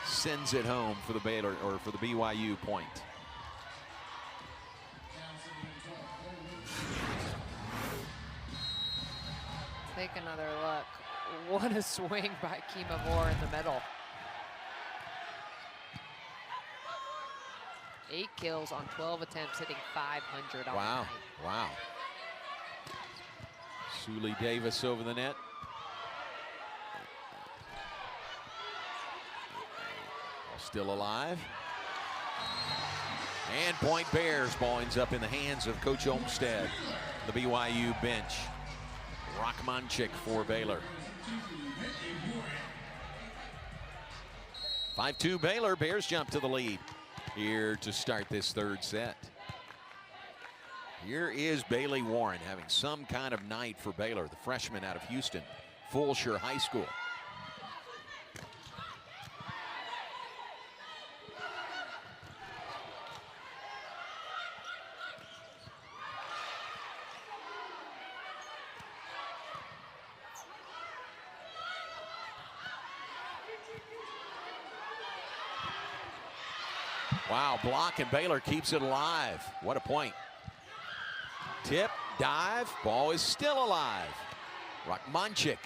sends it home for the Baylor, or for the BYU point. Take another look. What a swing by Kimavor in the middle. 8 kills on 12 attempts, hitting 500 on Wow, the night. wow. Suli Davis over the net. Still alive. And point Bears. Ball ends up in the hands of Coach Olmstead. The BYU bench. Rockmanchik for Baylor. 5-2 Baylor. Bears jump to the lead here to start this third set. Here is Bailey Warren having some kind of night for Baylor, the freshman out of Houston, Fulshire High School. Wow, block, and Baylor keeps it alive. What a point. Tip, dive, ball is still alive. Rockmanchik.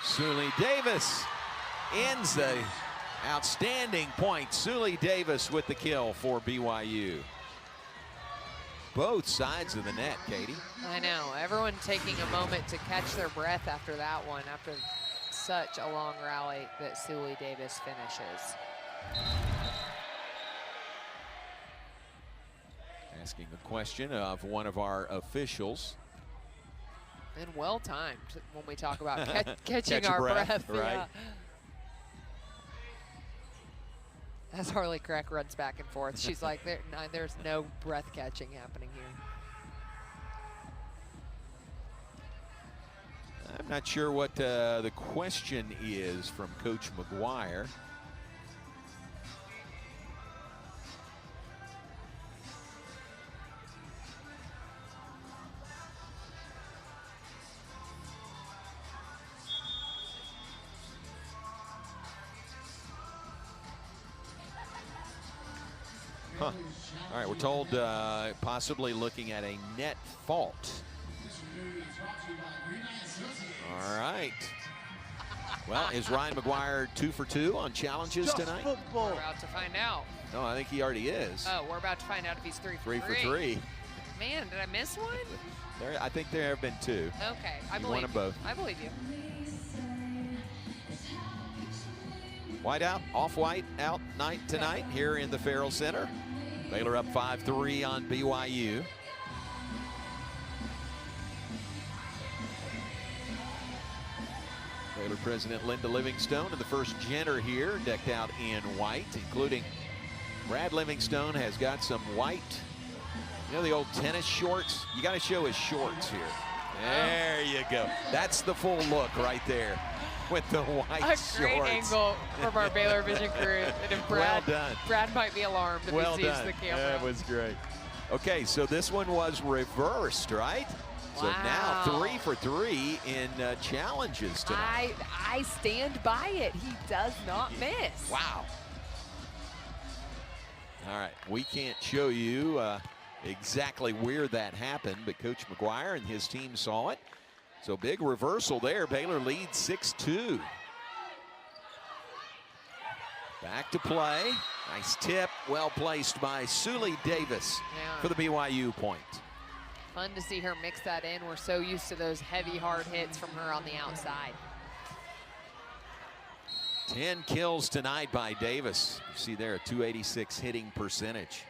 Suli Davis ends the outstanding point. Suli Davis with the kill for BYU. Both sides of the net, Katie. I know, everyone taking a moment to catch their breath after that one, after such a long rally that Suli Davis finishes. Asking a question of one of our officials. And well timed when we talk about catching Catch our breath, breath. right? Yeah. As Harley Crack runs back and forth, she's like, there's no breath catching happening here. Not sure what the question is from Coach McGuire. Huh. All right, we're told possibly looking at a net fault. All right. Well, is Ryan McGuire 2 for 2 on challenges tonight? We're about to find out. No, I think he already is. Oh, we're about to find out if he's 3 for 3. 3 for 3. Man, did I miss one? I think there have been 2. Okay, I You believe won them both. I believe you. White out, off-white out night tonight here in the Farrell Center. Baylor up 5-3 on BYU. Baylor President Linda Livingstone and the first Jenner here, decked out in white, including Brad Livingstone has got some white, you know, the old tennis shorts. You got to show his shorts here. There you go. That's the full look right there with the white shorts. A great angle from our Baylor Vision crew. And if Brad, well done. Brad might be alarmed if he sees the camera. That was great. Okay, so this one was reversed, right? So Wow. now 3 for 3 in challenges tonight. I stand by it. He does not miss. Wow. All right, we can't show you exactly where that happened, but Coach McGuire and his team saw it. So big reversal there. Baylor leads 6-2. Back to play. Nice tip, well placed by Suley Davis for the BYU point. Fun to see her mix that in. We're so used to those heavy, hard hits from her on the outside. 10 kills tonight by Davis. You see there a .286 hitting percentage.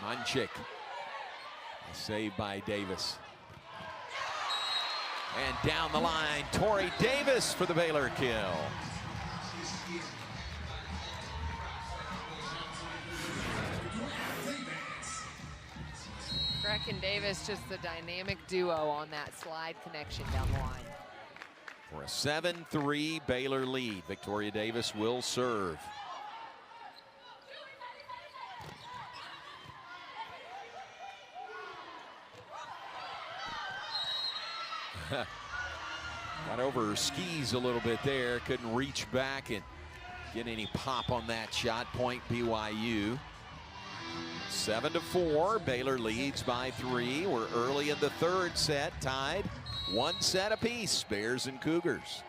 Munchik. Saved by Davis. And down the line, Tori Davis for the Baylor kill. Breck and Davis, just the dynamic duo on that slide connection down the line. For a 7-3 Baylor lead, Victoria Davis will serve. Got over her skis a little bit there. Couldn't reach back and get any pop on that shot. Point BYU. 7-4. Baylor leads by 3. We're early in the third set, tied 1 set apiece. Bears and Cougars.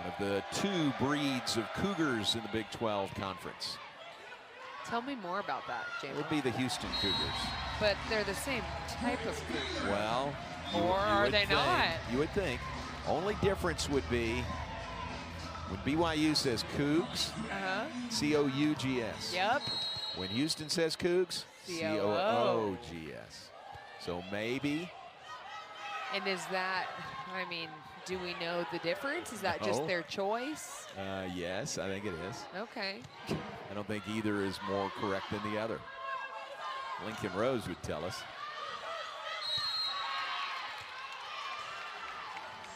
One of the 2 breeds of Cougars in the Big 12 Conference. Tell me more about that, James. It would be the Houston Cougars. But they're the same type of Cougar. Well, or are they not? You would think. Only difference would be when BYU says Cougs, C-O-U-G-S. Yep. When Houston says Cougs, C-O-O-G-S. So maybe. And is that, I mean, do we know the difference? Is that just their choice? Yes, I think it is. Okay. I don't think either is more correct than the other. Lincoln Rose would tell us.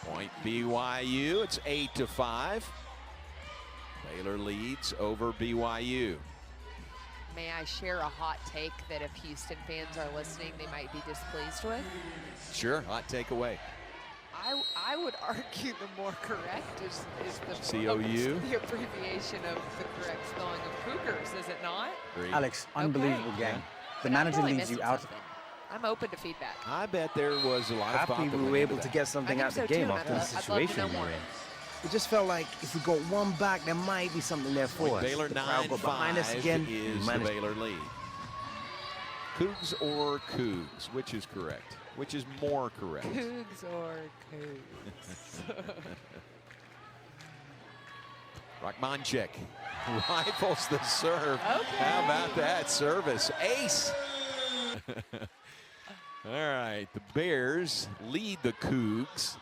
Point BYU, it's 8-5. Baylor leads over BYU. May I share a hot take that if Houston fans are listening, they might be displeased with? Sure, hot take away. I would argue the more correct is the C-O-U? the abbreviation of the correct spelling of Cougars, is it not? Great. Alex, unbelievable game. The But I'm manager probably leads you missing out. something. I'm open to feedback. I bet there was a lot of thought Happy that we went were into able to that. get something I out think the so game too, after the I'd love to know situation we more. were in. It just felt like if we got one back, there might be something there for us. Baylor The crowd got behind us 9-5 again. is the managed- Baylor lead. Cougs or Cougs? Which is correct? Which is more correct? Cougs or Cougs? Rockmanchik rifles the serve. Okay. How about that service? Ace. All right, the Bears lead the Cougs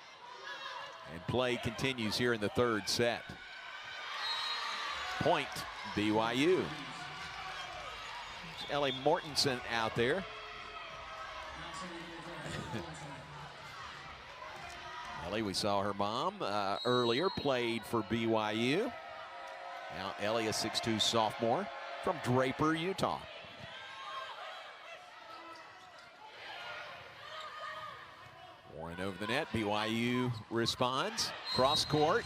And play continues here in the third set. Point, BYU. There's Ellie Mortensen out there. Ellie, we saw her mom earlier, played for BYU. Now Ellie, a 6'2" sophomore from Draper, Utah. Warren over the net, BYU responds. Cross court,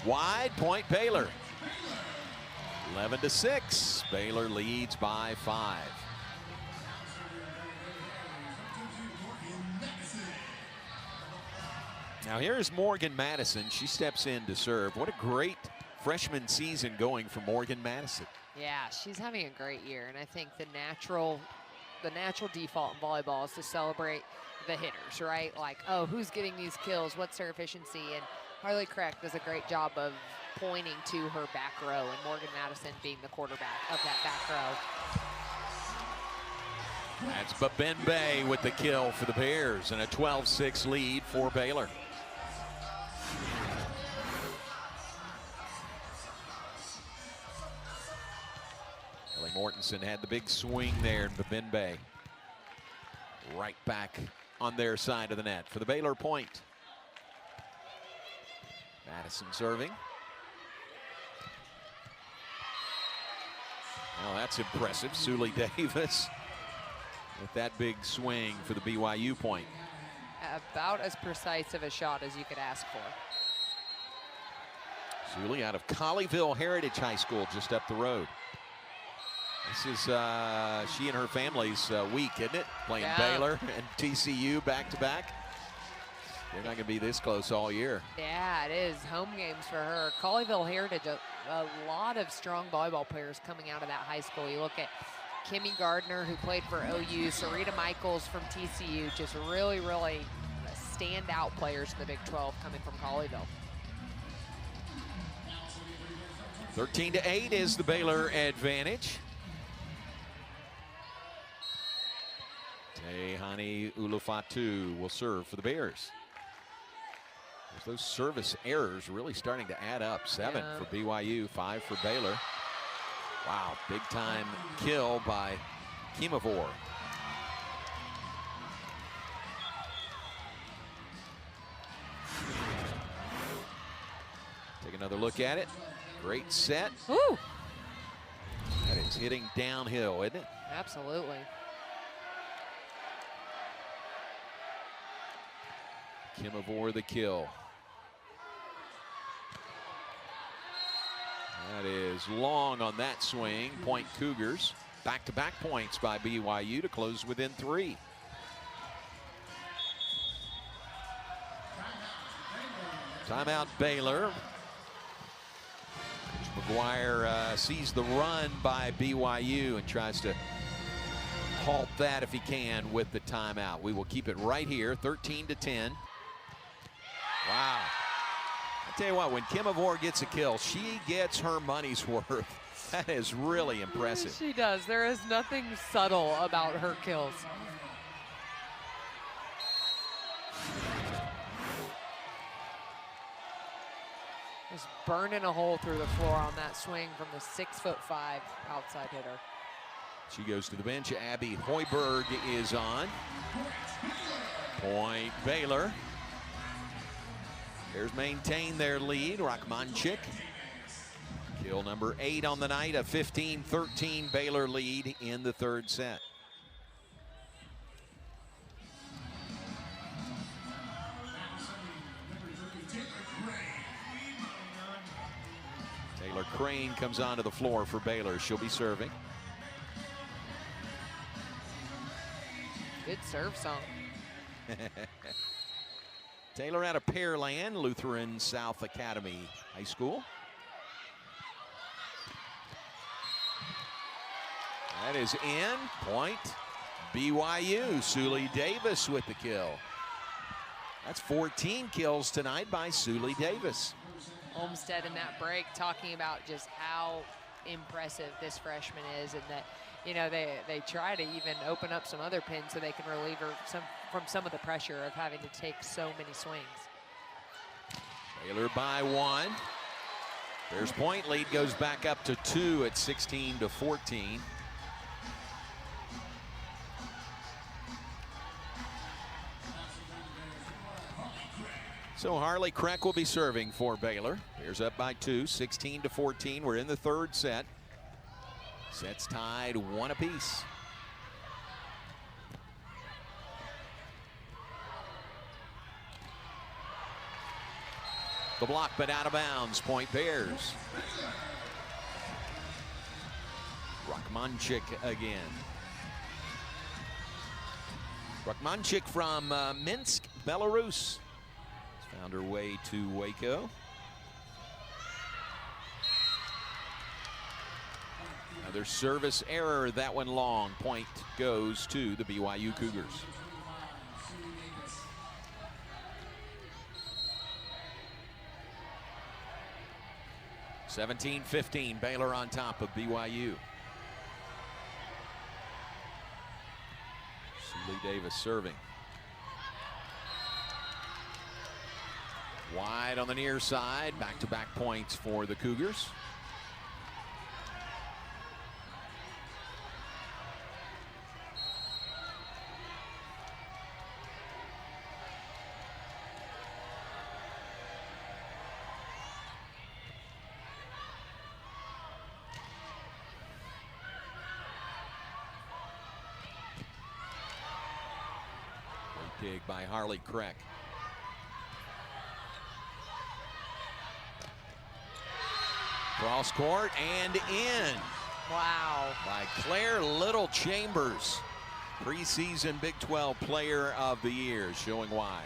wide, point Baylor. 11-6, Baylor leads by 5. Now here's Morgan Madison. She steps in to serve. What a great freshman season going for Morgan Madison. Yeah, she's having a great year, and I think the natural default in volleyball is to celebrate the hitters, right? Like, oh, who's getting these kills? What's their efficiency? And Harley Craig does a great job of pointing to her back row, and Morgan Madison being the quarterback of that back row. That's Babembe with the kill for the Bears, and a 12-6 lead for Baylor. Ellie Mortensen had the big swing there, and Babembe right back on their side of the net for the Baylor point. Madison serving. Oh, that's impressive. Suli Davis with that big swing for the BYU point. About as precise of a shot as you could ask for. Suli out of Colleyville Heritage High School just up the road. This is she and her family's week, isn't it? Playing Baylor and TCU back-to-back. They're not going to be this close all year. Yeah, it is. Home games for her. Colleyville Heritage, a lot of strong volleyball players coming out of that high school. You look at Kimmy Gardner, who played for OU, Sarita Michaels from TCU, just really, really standout players in the Big 12 coming from Colleyville. 13-8 is the Baylor advantage. Tehani Ulufatu will serve for the Bears. Those service errors really starting to add up. 7 for BYU, 5 for Baylor. Wow, big time kill by Kimavor. Take another look at it. Great set. Ooh. That is hitting downhill, isn't it? Absolutely. Kimavor the kill. That is long on that swing. Point Cougars. Back-to-back points by BYU to close within 3. Timeout Baylor. McGuire sees the run by BYU and tries to halt that if he can with the timeout. We will keep it right here, 13-10. Wow. I tell you what, when Kimavor gets a kill, she gets her money's worth. That is really impressive. She does. There is nothing subtle about her kills. Just burning a hole through the floor on that swing from the 6'5" outside hitter. She goes to the bench. Abby Hoiberg is on. Point Baylor. Bears maintain their lead. Rachmanchik. Kill number 8 on the night. A 15-13 Baylor lead in the third set. Taylor Crane comes onto the floor for Baylor. She'll be serving. Good serve song. Taylor out of Pearland, Lutheran South Academy High School. That is in. Point BYU. Suli Davis with the kill. That's 14 kills tonight by Suli Davis. Olmstead in that break talking about just how impressive this freshman is, and that, you know, they try to even open up some other pins so they can relieve her from some of the pressure of having to take so many swings. Baylor by 1. Bears point lead goes back up to 2 at 16-14. So Harley Kreck will be serving for Baylor. Bears up by 2, 16-14. We're in the third set. Sets tied 1 apiece. The block, but out of bounds. Point Bears. Rachmanchik again. Rachmanchik from Minsk, Belarus. Found her way to Waco. Another service error, that one long. Point goes to the BYU Cougars. (17-15), Baylor on top of BYU. Lee Davis serving. Wide on the near side. Back-to-back points for the Cougars. Great dig by Harley Kreck. Cross court and in. Wow. By Claire Little Chambers. Preseason Big 12 Player of the Year, showing why.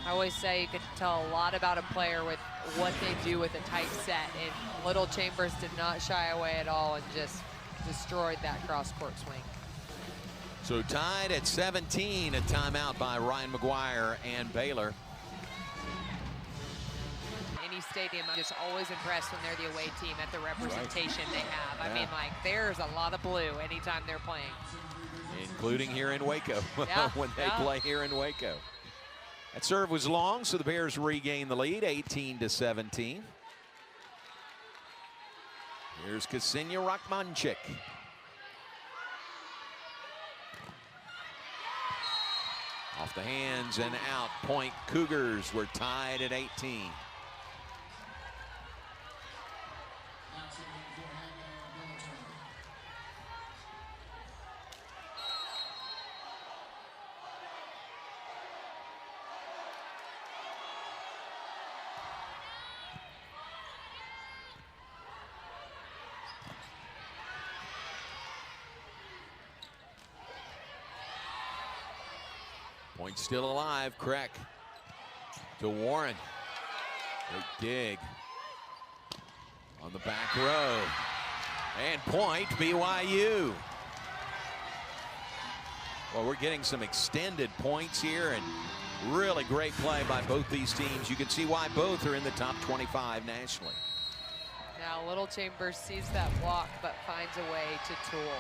I always say you can tell a lot about a player with what they do with a tight set, and Little Chambers did not shy away at all and just destroyed that cross court swing. So tied at 17, a timeout by Ryan McGuire and Baylor. Any stadium, I'm just always impressed when they're the away team at the representation they have. I mean, like, there's a lot of blue anytime they're playing. Including here in Waco, Yeah, when they play here in Waco. That serve was long, so the Bears regain the lead, 18-17. Here's Ksenia Rachmanchik. Off the hands and out. Point Cougars. We're tied at 18. Point still alive. Kreck to Warren. Great dig on the back row. And point BYU. Well, we're getting some extended points here, and really great play by both these teams. You can see why both are in the top 25 nationally. Now Little Chambers sees that block but finds a way to tool.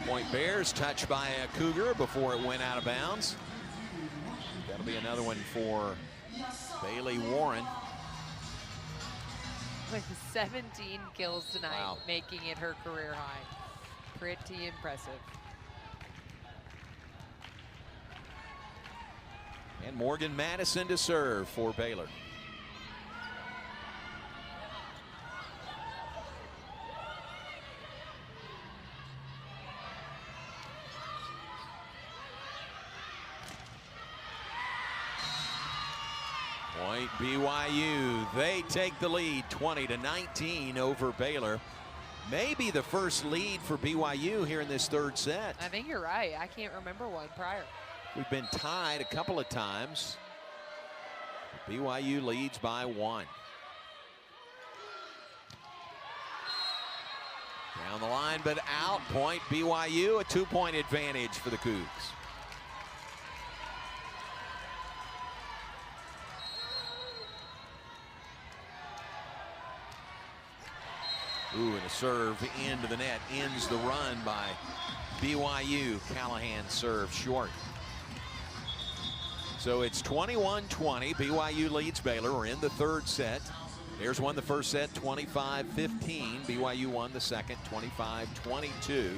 Point Bears touched by a Cougar before it went out of bounds. That'll be another one for Bailey Warren. With 17 kills tonight, Wow. making it her career high. Pretty impressive. And Morgan Madison to serve for Baylor. Point BYU. They take the lead 20-19 over Baylor. Maybe the first lead for BYU here in this third set. I think you're right. I can't remember one prior. We've been tied a couple of times. BYU leads by 1. Down the line, but out. Point BYU, a 2-point advantage for the Cougs. Ooh, and a serve into the net ends the run by BYU. Callahan serve short. So it's 21-20. BYU leads Baylor. We're in the third set. Bears won the first set 25-15. BYU won the second 25-22.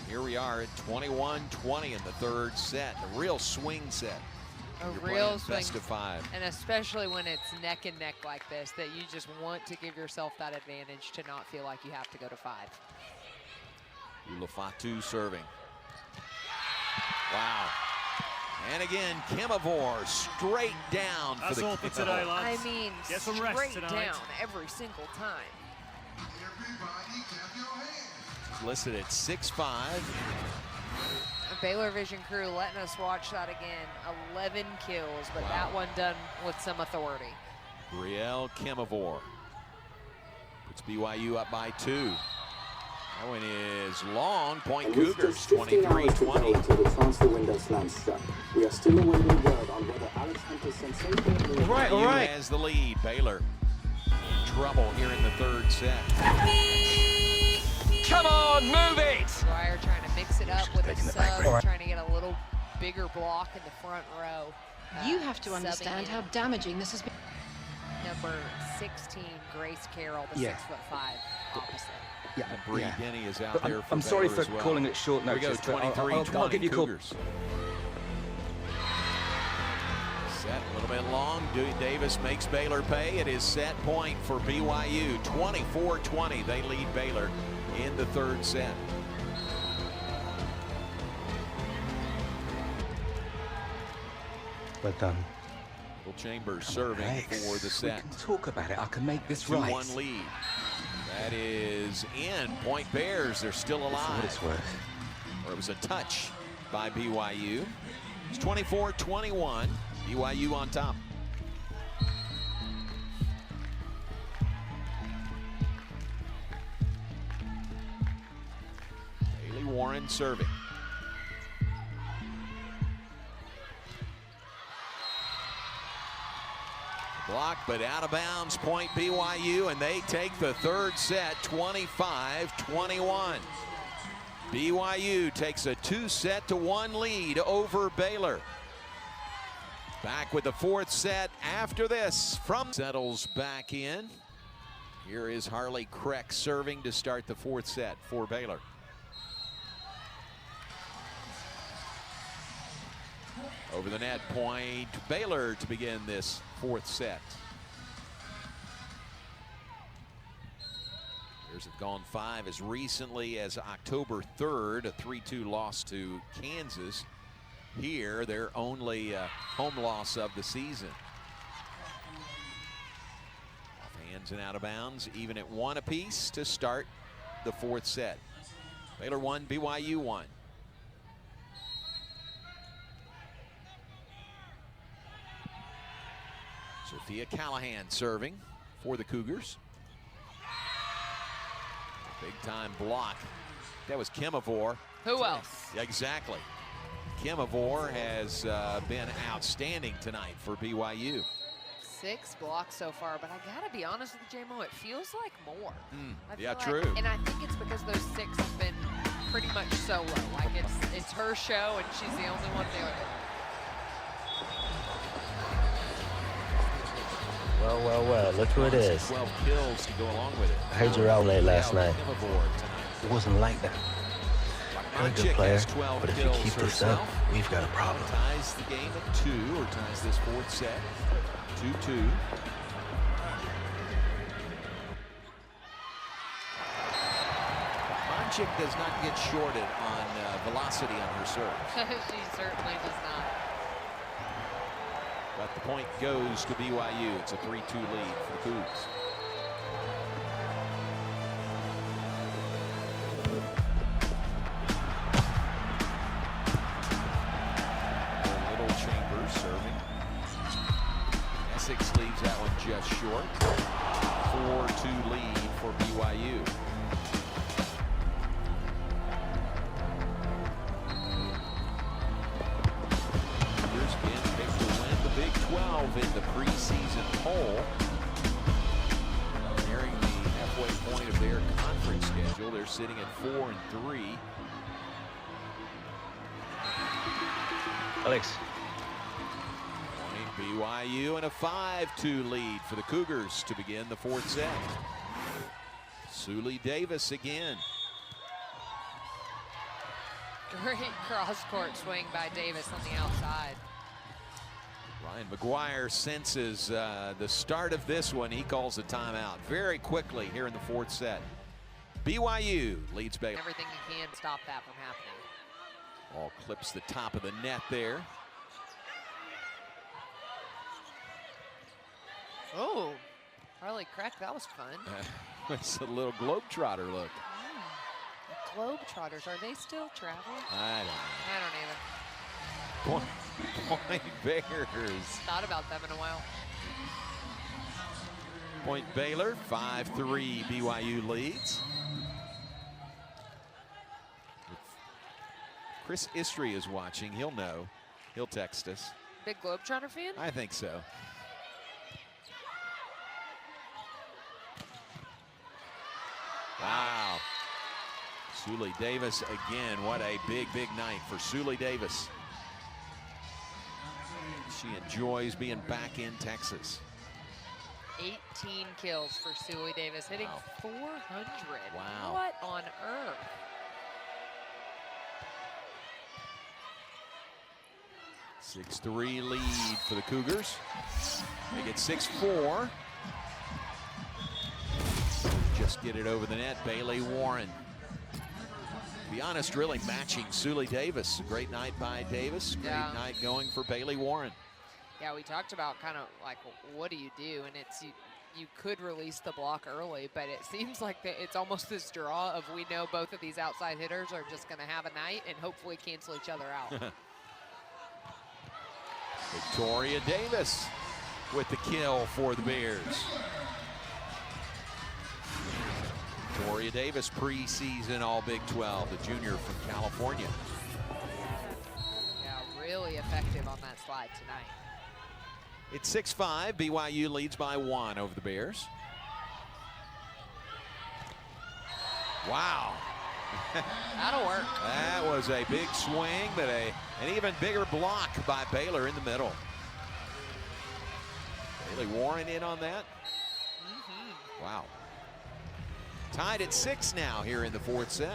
Here we are at 21-20 in the third set. A real swing set. A You're real swing. best of 5. And especially when it's neck and neck like this, that you just want to give yourself that advantage to not feel like you have to go to 5. Ulafatu serving. Wow. And again, Kemavor straight down for That's the all for kill. today, lads. I mean, Get some rest straight tonight. down every single time. Everybody clap your hands. Listed at 6'5". Baylor Vision crew letting us watch that again. 11 kills, but that one done with some authority. Brielle Kemavor puts BYU up by 2. That one is long. Point Cougars, 23-20. Until the transfer window slams shut. We are still awaiting word on whether Alex Hunter's sensational move. All right. Has the lead. Baylor in trouble here in the third set. Come on, move it! Dwyer trying to mix it up with a taking the sub, back right. trying to get a little bigger block in the front row. You have to Subbing understand in how damaging this has been. number 16, Grace Carroll, the Yeah. 6'5" opposite. Yeah, Bree yeah. Denny is out But there I'm for sorry Baylor for as well. calling it short Here we notice. go, but I'll 23-20 give you a call. Cougars. Set a little bit long. Davis makes Baylor pay. It is set point for BYU. 24-20. They lead Baylor in the third set. Well done. Little Chambers serving Alex, for the set. We can talk about it. I can make this 2-1 right. lead. That is in. Point Bears. They're still For what alive. it's worth. Or it was a touch by BYU. It's 24-21. BYU on top. Bailey Warren serving. Block, but out of bounds. Point BYU, and they take the third set 25-21. BYU takes a 2-1 lead over Baylor. Back with the fourth set after this from settles back in. Here is Harley Kreck serving to start the fourth set for Baylor. Over the net point, Baylor to begin this fourth set. Bears have gone 5 as recently as October 3rd, a 3-2 loss to Kansas. Here, their only home loss of the season. Off hands and out of bounds, even at 1 apiece to start the fourth set. Baylor 1, BYU 1. Sophia Callahan serving for the Cougars. Big time block. That was Kemavor. Who else? Yeah, exactly. Kemavor has been outstanding tonight for BYU. 6 blocks so far, but I gotta be honest with you, J-Mo, it feels like more. I Yeah, feel like- true. and I think it's because those 6 have been pretty much solo. Like it's her show, and she's the only one doing it. Well, look who it is. 12 kills to go along with it. I heard you were out late last night. Kemavor tonight. It wasn't like that. You're a good Monchik player, has 12 but if you kills keep this up, herself. we've got a problem. Ties the game at 2, or ties this fourth set. 2-2. Monchik does not get shorted on velocity on her serve. She certainly does not. But the point goes to BYU. It's a 3-2 lead for the Cougs. Little Chambers serving. Essex leaves that one just short. 4-2 lead for BYU. Cougars again picked to win the Big 12 in the preseason poll. Nearing the halfway point of their They're sitting at 4 and 3. Alex. BYU and a 5-2 lead for the Cougars to begin the fourth set. Suley Davis again. Great cross-court swing by Davis on the outside. Ryan McGuire senses the start of this one. He calls a timeout very quickly here in the fourth set. BYU leads Baylor. Everything you can to stop that from happening. Ball clips the top of the net there. Oh, Harley Crack, that was fun. It's a little globetrotter look. The Globetrotters, are they still traveling? I don't either. Point Bears. Thought about them in a while. Point Baylor, 5-3 BYU leads. If Chris Istri is watching, he'll know. He'll text us. Big Globetrotter fan? I think so. Wow. Suley Davis again. What a big night for Suley Davis. She enjoys being back in Texas. 18 kills for Suley Davis, hitting 400. Wow. What on earth? A 6-3 lead for the Cougars. Make it 6-4. Just get it over the net. Bailey Warren. To be honest, really matching Suley Davis. Great night by Davis. Great night going for Bailey Warren. Yeah, we talked about kind of like, what do you do? And it's you could release the block early, but it seems like it's almost this draw of we know both of these outside hitters are just going to have a night and hopefully cancel each other out. Victoria Davis with the kill for the Bears. Victoria Davis, preseason All Big 12, the junior from California. Yeah, really effective on that slide tonight. It's 6-5. BYU leads by 1 over the Bears. Wow. That'll work. That was a big swing, but an even bigger block by Baylor in the middle. Bailey Warren in on that. Wow. Tied at 6 now here in the fourth set.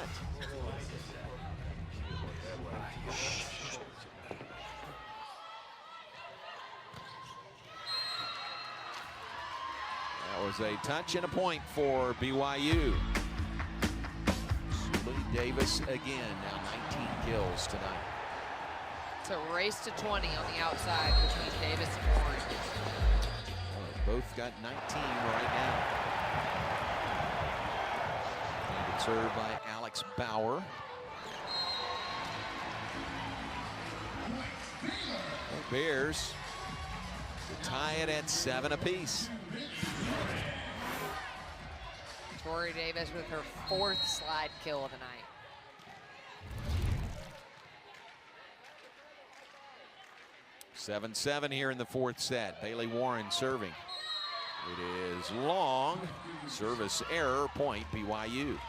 That was a touch and a point for BYU. Suley Davis again, now 19 kills tonight. It's a race to 20 on the outside between Davis and Warren. Well, they both got 19 right now. And it's served by Alex Bauer. The Bears to tie it at 7 apiece. Tori Davis with her 4th slide kill of the night. Seven here in the fourth set. Bailey Warren serving. It is long. Service error, point BYU.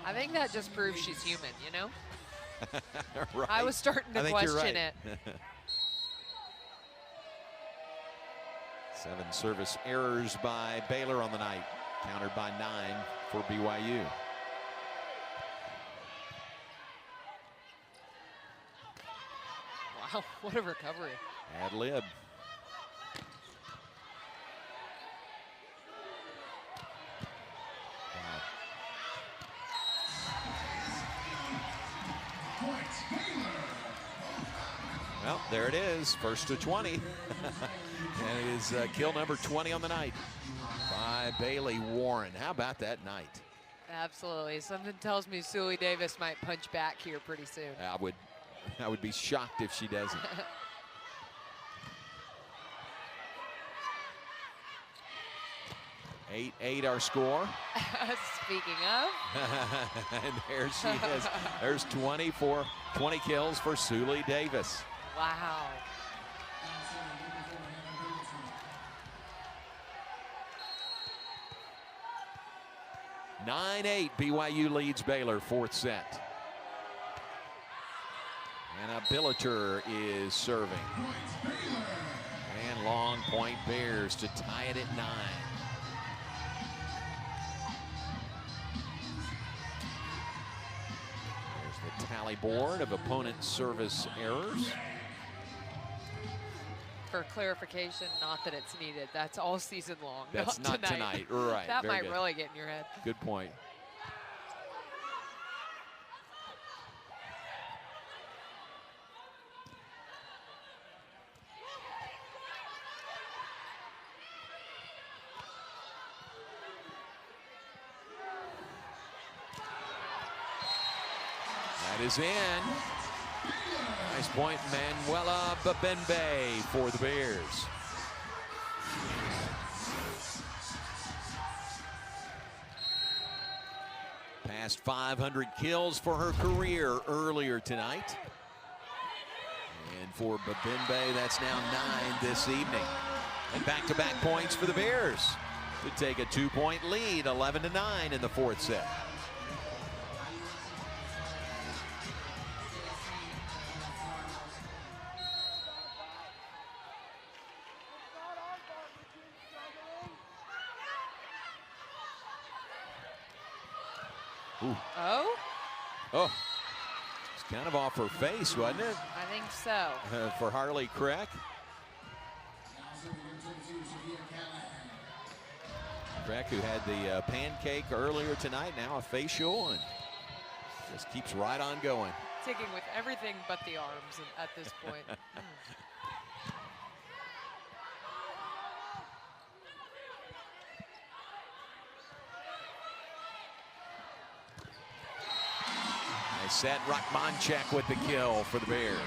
I think that just proves she's human, you know? Right. I was starting to question it. 7 service errors by Baylor on the night, countered by 9 for BYU. Wow, what a recovery. Ad lib. Well, there it is, first to 20. And it is kill number 20 on the night by Bailey Warren. How about that night? Absolutely. Something tells me Suley Davis might punch back here pretty soon. I would be shocked if she doesn't. 8-8 our score. Speaking of. And there she is. There's 20 kills for Suley Davis. Wow. 9-8, BYU leads Baylor, fourth set. And Billiter is serving. And long point Bears to tie it at 9. There's the tally board of opponent service errors. For clarification, not that it's needed. That's all season long. That's not tonight. Right. That Very might good. really get in your head. Good point. That is in. Nice point, Manuela Babembe for the Bears. Past 500 kills for her career earlier tonight. And for Babembe, that's now 9 this evening. And back-to-back points for the Bears to take a 2-point lead, 11-9 in the fourth set. Ooh. Oh, it's kind of off her face, wasn't it? I think so. For Harley Crack. Crack, who had the pancake earlier tonight, now a facial, and just keeps right on going. Taking with everything but the arms at this point. Set Rachmanchek with the kill for the Bears.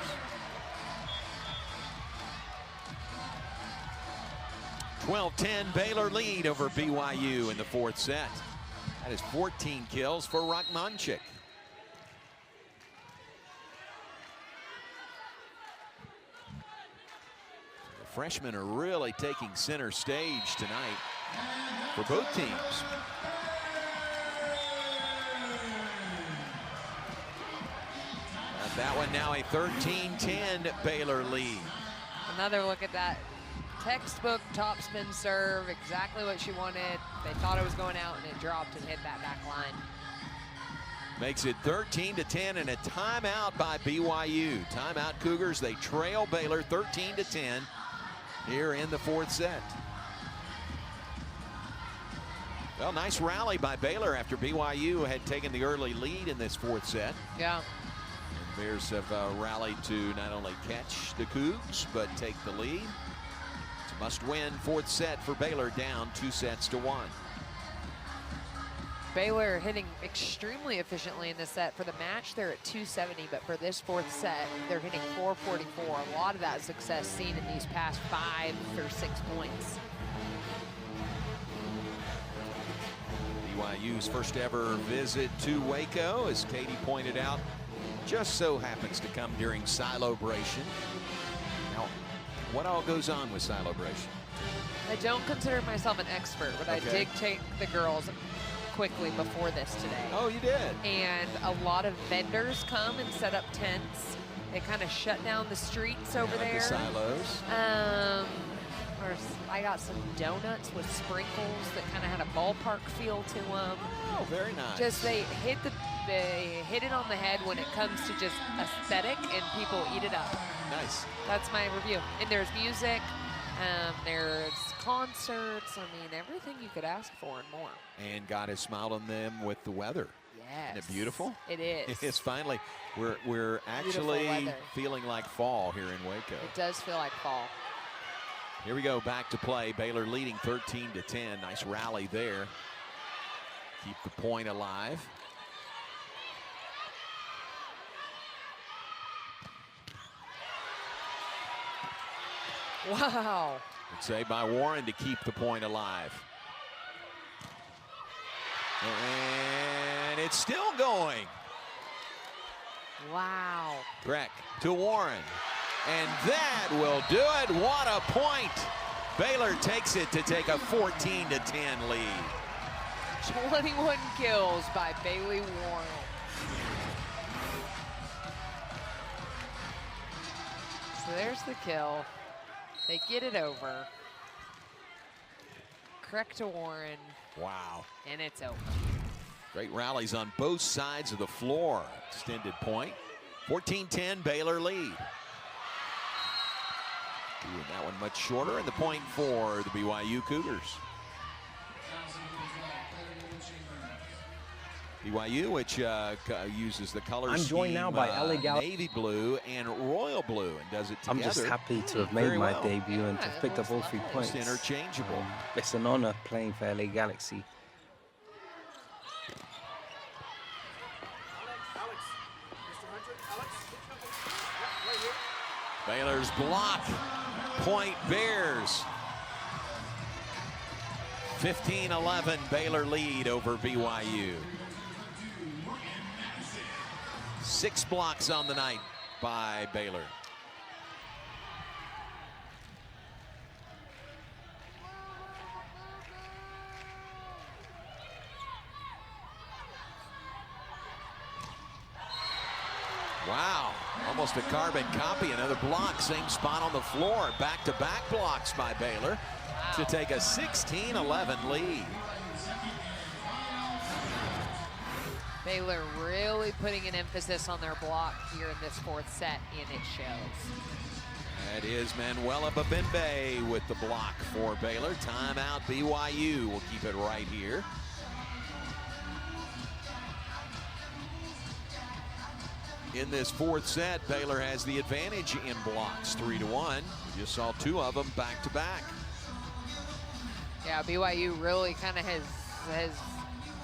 (12-10) Baylor lead over BYU in the fourth set. That is 14 kills for Rachmanchek. The freshmen are really taking center stage tonight for both teams. That one now a 13-10 Baylor lead. Another look at that textbook topspin serve, exactly what she wanted. They thought it was going out and it dropped and hit that back line. Makes it 13-10 and a timeout by BYU. Timeout Cougars, they trail Baylor 13-10 here in the fourth set. Well, nice rally by Baylor after BYU had taken the early lead in this fourth set. Yeah. Bears have rallied to not only catch the Cougs, but take the lead. It's a must-win fourth set for Baylor, down 2-1. Baylor hitting extremely efficiently in this set. For the match, they're at 270, but for this fourth set, they're hitting 444. A lot of that success seen in these past 5 or 6 points. BYU's first ever visit to Waco, as Katie pointed out, just so happens to come during Silobration. Now, what all goes on with Silobration? I don't consider myself an expert, but Okay. I did take the girls quickly before this today. Oh, you did? And a lot of vendors come and set up tents. They kind of shut down the streets over Like there. the silos. I got some donuts with sprinkles that kind of had a ballpark feel to them. Oh, very nice. Just they hit it on the head when it comes to just aesthetic, and people eat it up. Nice. That's my review. And there's music, there's concerts. I mean, everything you could ask for and more. And God has smiled on them with the weather. Yes. Isn't it beautiful? It is. It's finally, we're actually weather. feeling like fall here in Waco. It does feel like fall. Here we go, back to play. Baylor leading 13-10. Nice rally there. Keep the point alive. Wow. Good save by Warren to keep the point alive. And it's still going. Wow. Breck to Warren. And that will do it. What a point. Baylor takes it to take a 14-10 lead. 21 kills by Bailey Warren. So there's the kill. They get it over. Correct to Warren. Wow. And it's over. Great rallies on both sides of the floor. Extended point. 14-10 Baylor lead. Ooh, that one much shorter, and the point for the BYU Cougars. BYU, which uses the color scheme, joined now by LA Galaxy, navy blue and royal blue, and does it together. I'm just happy to have made my debut and to have picked up all 3 points. It's interchangeable. It's an honor playing for LA Galaxy. Baylor's block. Point Bears. 15-11 Baylor lead over BYU. 6 blocks on the night by Baylor. Wow, almost a carbon copy. Another block, same spot on the floor. Back-to-back blocks by Baylor to take a 16-11 lead. Baylor really putting an emphasis on their block here in this 4th set, and it shows. That is Manuela Babembe with the block for Baylor. Timeout BYU. We'll keep it right here. In this 4th set, Baylor has the advantage in blocks, 3-1. We just saw 2 of them back-to-back. Yeah, BYU really kind of has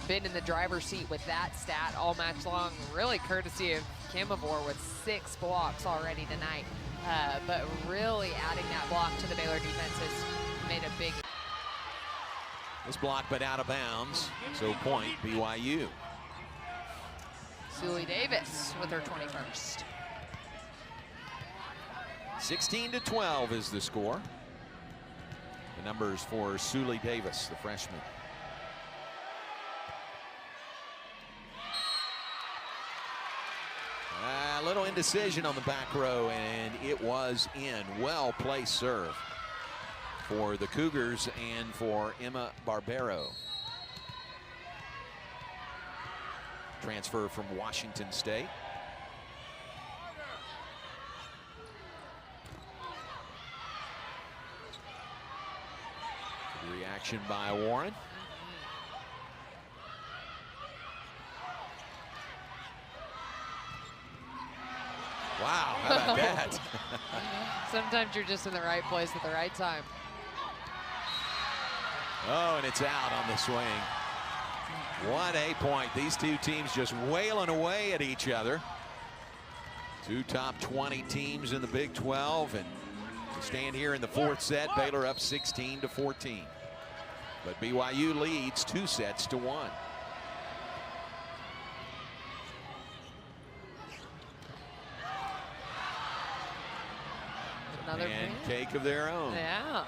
been in the driver's seat with that stat all match long, really courtesy of Camavor with 6 blocks already tonight. But really adding that block to the Baylor defense has made a big... This block but out of bounds, so point BYU. Sully Davis with her 21st. 16-12 is the score. The numbers for Sully Davis, the freshman. A little indecision on the back row, and it was in. Well-placed serve for the Cougars and for Emma Barbero. Transfer from Washington State. Good reaction by Warren. Wow, how about that? Sometimes you're just in the right place at the right time. Oh, and it's out on the swing. What a point. These 2 teams just wailing away at each other. 2 top 20 teams in the Big 12, and to stand here in the 4th set, Baylor up 16-14. But BYU leads 2 sets to 1. Another pancake of their own. Yeah.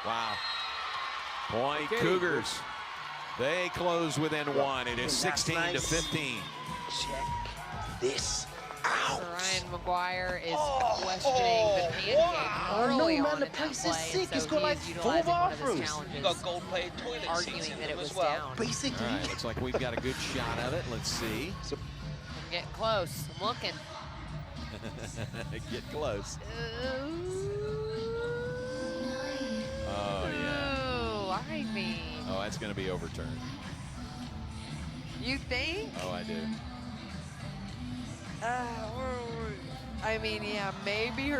Wow. Point Cougars. They close within 1. It is 16-15. Check this out. Ryan McGuire is questioning the pancake early on in that play, so he is utilizing one of his challenges, You got gold-plated toilet arguing seats in that it them was as well. down. Basically, All right, looks like we've got a good shot of it. Let's see. I'm getting close. I'm looking. Get close. Ooh. Oh, yeah. Ooh, I mean. Oh, that's going to be overturned. You think? Oh, I do. I mean, yeah, maybe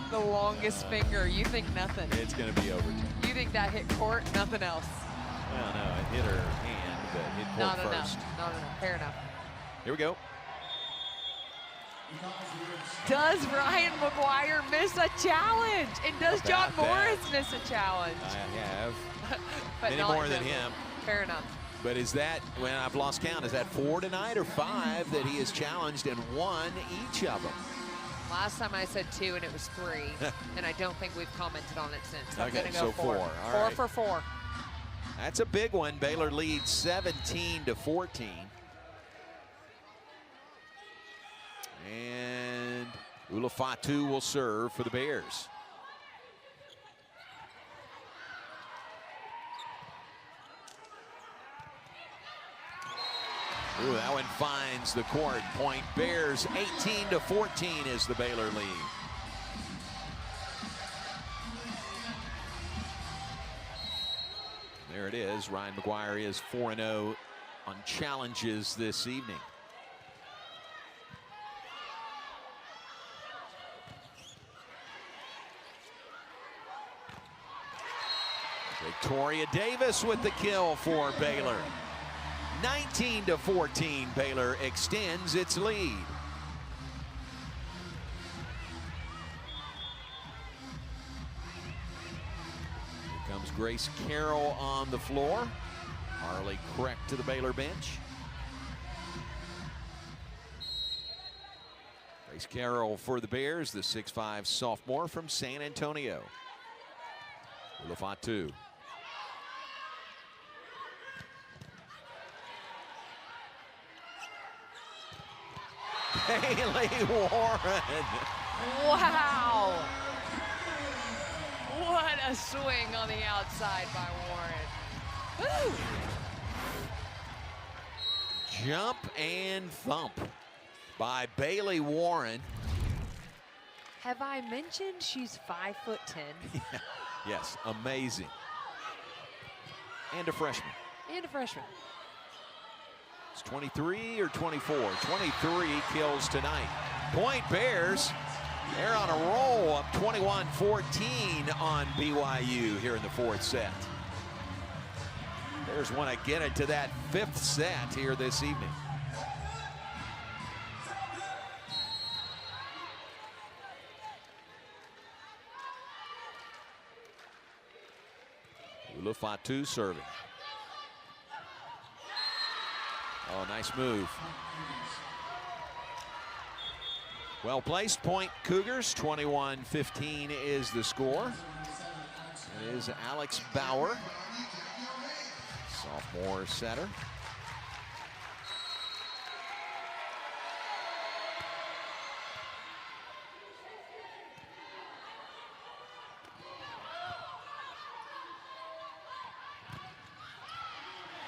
the longest finger. You think nothing. It's going to be overturned. You think that hit court, nothing else. Well, no, it hit her hand, but hit court Not first. enough. Not enough. Fair enough. Here we go. Does Ryan McGuire miss a challenge? And does John Morris miss a challenge? I have. But many not more than him. Fair enough. But is that, when I've lost count, is that 4 tonight or 5 that he has challenged and won each of them? Last time I said 2 and it was 3. And I don't think we've commented on it since. I'm Okay, gonna go so 4. 4. All 4 right. for 4. That's a big one. Baylor leads 17-14. And Ulafatu will serve for the Bears. Ooh, that one finds the court. Point Bears. 18-14 is the Baylor lead. There it is. Ryan McGuire is 4-0 on challenges this evening. Victoria Davis with the kill for Baylor. 19-14, Baylor extends its lead. Here comes Grace Carroll on the floor. Harley Kreck to the Baylor bench. Grace Carroll for the Bears, the 6'5" sophomore from San Antonio. Ulafatu. Bailey Warren. Wow. What a swing on the outside by Warren. Woo. Jump and thump by Bailey Warren. Have I mentioned she's 5'10"? Yeah. Yes, amazing. And a freshman. And a freshman. It's 23 or 24? 23 kills tonight. Point Bears, they're on a roll, up 21-14 on BYU here in the 4th set. Bears want to get it to that 5th set here this evening. Ulafatu serving. Oh, nice move. Well placed, point Cougars. 21-15 is the score. It is Alex Bauer, sophomore setter.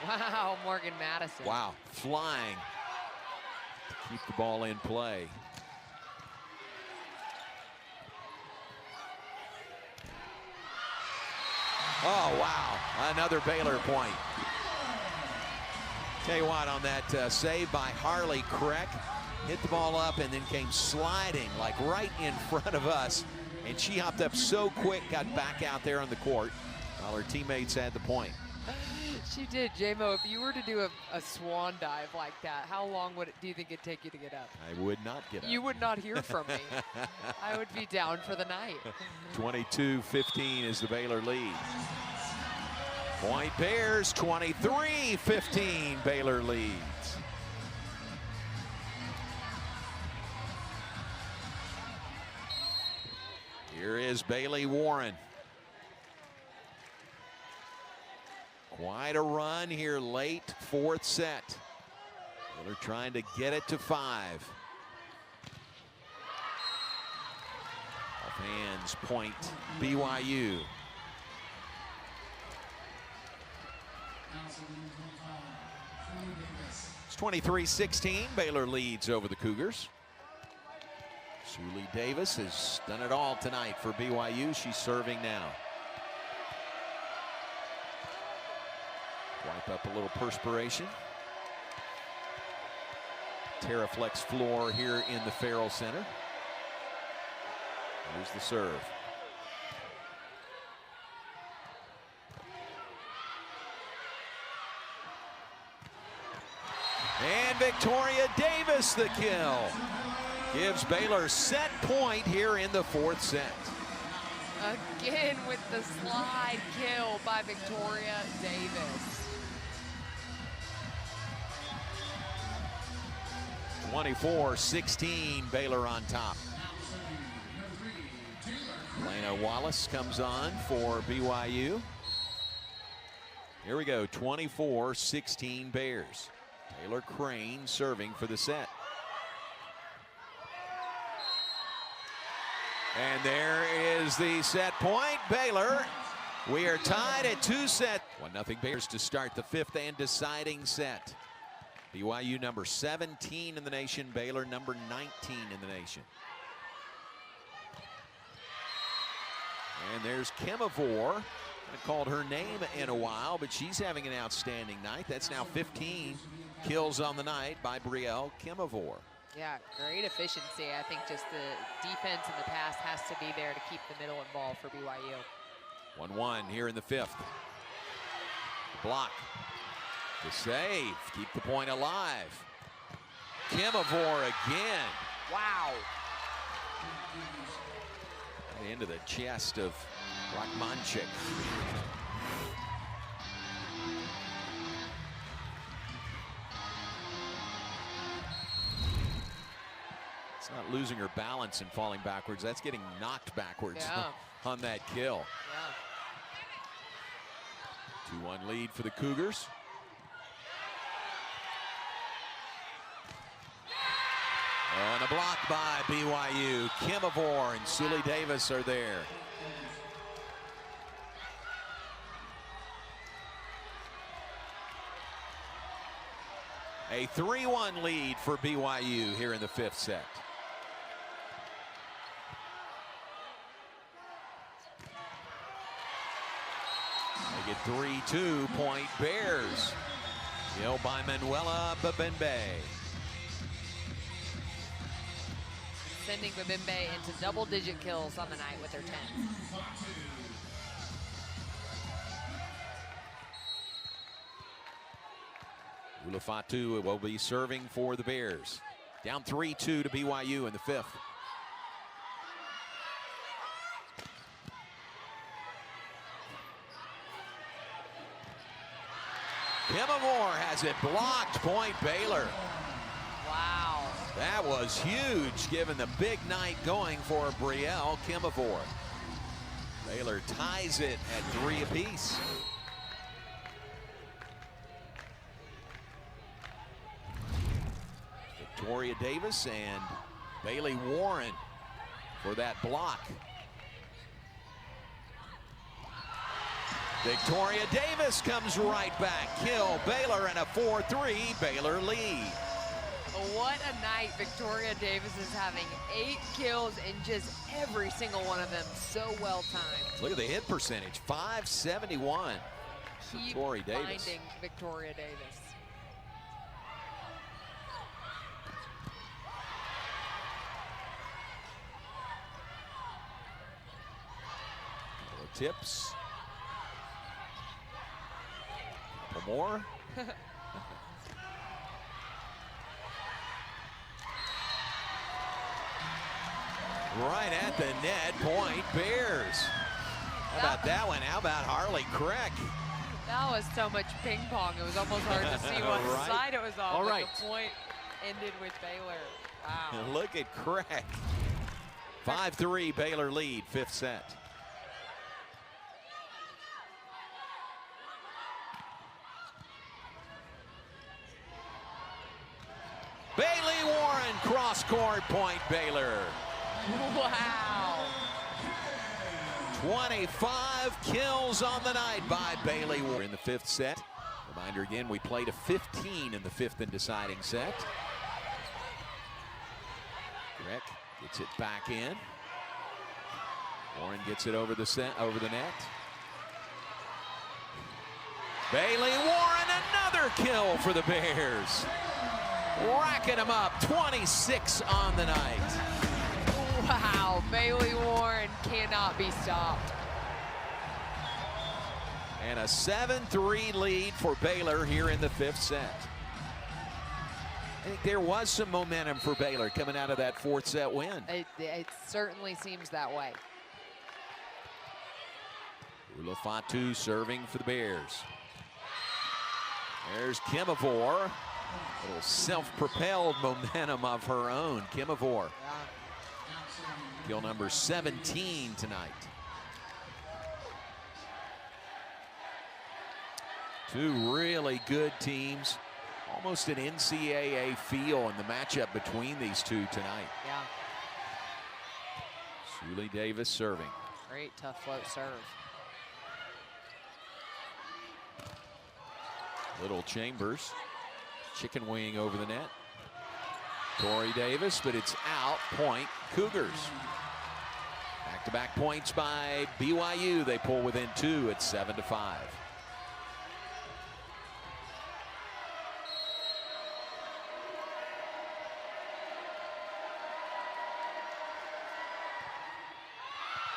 Wow, Morgan Madison. Wow, flying to keep the ball in play. Oh, wow, another Baylor point. Tell you what, on that save by Harley Kreck, hit the ball up and then came sliding like right in front of us. And she hopped up so quick, got back out there on the court while her teammates had the point. She did. J-Mo, if you were to do a swan dive like that, how long do you think it'd take you to get up? I would not get up. You would not hear from me. I would be down for the night. 22-15 is the Baylor lead. Point Bears, 23-15, Baylor leads. Here is Bailey Warren. Quite a run here late, 4th set. Baylor trying to get it to 5. Off hands, point BYU. It's 23-16. Baylor leads over the Cougars. Suli Davis has done it all tonight for BYU. She's serving now. Wipe up a little perspiration. Terraflex floor here in the Farrell Center. Here's the serve. And Victoria Davis the kill. gives Baylor set point here in the fourth set. Again with the slide kill by Victoria Davis. 24-16, Baylor on top. Lena Wallace comes on for BYU. Here we go, 24-16 Bears. Taylor Crane serving for the set. And there is the set point. Baylor, we are tied at 2 sets. 1-0 Bears to start the fifth and deciding set. BYU number 17 in the nation, Baylor number 19 in the nation. And there's Kemavor. Haven't called her name in a while, but she's having an outstanding night. That's now 15 kills on the night by Brielle Kemavor. Yeah, great efficiency. I think just the defense in the pass has to be there to keep the middle involved for BYU. 1-1 here in the fifth. Block. The save. Keep the point alive. Kemavor again. Wow. Right into the chest of Rockmanchik. It's not losing her balance and falling backwards. That's getting knocked backwards on that kill. Yeah. 2-1 lead for the Cougars. And a block by BYU. Kemavor and Sully Davis are there. A 3-1 lead for BYU here in the fifth set. Make it 3-2 point Bears. Kill by Manuela Babembe. Sending Babembe into double-digit kills on the night with her 10. Ulafatu will be serving for the Bears. Down 3-2 to BYU in the fifth. Kemavor has it blocked. Point Baylor. Wow. That was huge given the big night going for Brielle Kemavor. Baylor ties it at 3 apiece. Victoria Davis and Bailey Warren for that block. Victoria Davis comes right back. Kill Baylor and a 4-3 Baylor lead. What a night Victoria Davis is having. 8 kills and just every single one of them so well timed. Look at the hit percentage, 571. Keep Victoria Davis. finding Victoria Davis. Tips. Couple more. Right at the net, point Bears. How about that one? How about Harley Crack? That was so much ping pong. It was almost hard to see what Right. side it was on. All but right. The point ended with Baylor. Wow. Look at Crack. 5-3 Baylor lead, fifth set. Bailey Warren, cross-court point Baylor. Wow. 25 kills on the night by Bailey Warren in the fifth set. Reminder again, we played a 15 in the fifth and deciding set. Rick gets it back in. Warren gets it over the net. Bailey Warren, another kill for the Bears. Racking them up, 26 on the night. Wow, Bailey Warren cannot be stopped. And a 7-3 lead for Baylor here in the fifth set. I think there was some momentum for Baylor coming out of that 4th set win. It certainly seems that way. Ulafatu serving for the Bears. There's Kimavore. A little self-propelled momentum of her own. Kimavore. Kill number 17 tonight. Two really good teams. Almost an NCAA feel in the matchup between these two tonight. Yeah. Suli Davis serving. Great tough float serve. Little Chambers. Chicken wing over the net. Tori Davis, but it's out. Point Cougars. Back-to-back points by BYU. They pull within 2 at 7-5.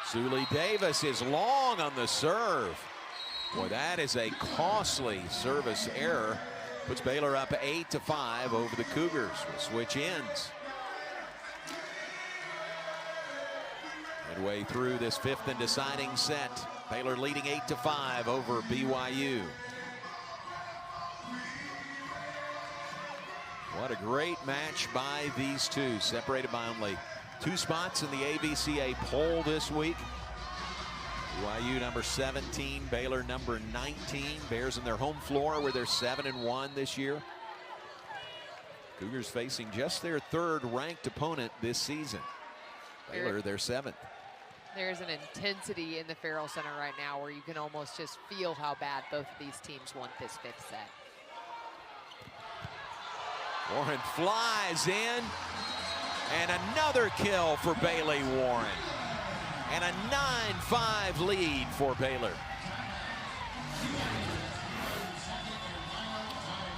Suli Davis is long on the serve. Boy, that is a costly service error. Puts Baylor up 8-5 over the Cougars. We'll switch ends. Midway through this 5th and deciding set, Baylor leading 8-5 over BYU. What a great match by these two, separated by only 2 spots in the ABCA poll this week. BYU number 17, Baylor number 19. Bears in their home floor where they're 7-1 this year. Cougars facing just their 3rd ranked opponent this season. Baylor, their 7th. There's an intensity in the Farrell Center right now where you can almost just feel how bad both of these teams want this 5th set. Warren flies in, and another kill for Bailey Warren. And a 9-5 lead for Baylor.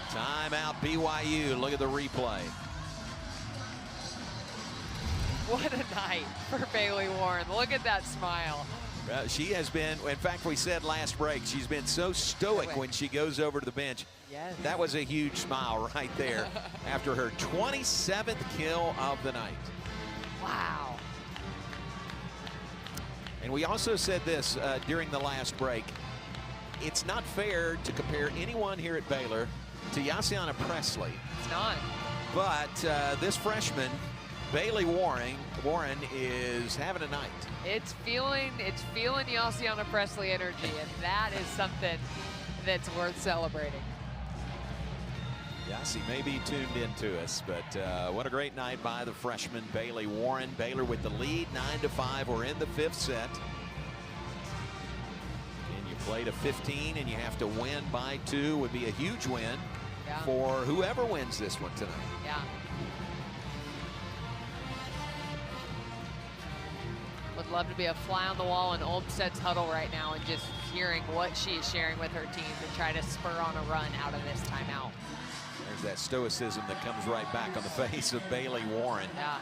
Timeout BYU. Look at the replay. What a night for Bailey Warren. Look at that smile. She has been, in fact, we said last break, she's been so stoic when she goes over to the bench. Yes. That was a huge smile right there after her 27th kill of the night. Wow. And we also said this during the last break. It's not fair to compare anyone here at Baylor to Yassiana Presley. It's not. But this freshman, Bailey Warren is having a night. It's feeling Yassiana Presley energy, and that is something that's worth celebrating. Yassi may be tuned into us, but what a great night by the freshman Bailey Warren. Baylor with the lead, 9-5. We're in the 5th set. And you play to 15, and you have to win by 2. Would be a huge win for whoever wins this one tonight. Yeah. Would love to be a fly on the wall in Olmsted's huddle right now and just hearing what she is sharing with her team to try to spur on a run out of this timeout. There's that stoicism that comes right back on the face of Bailey Warren. Yeah.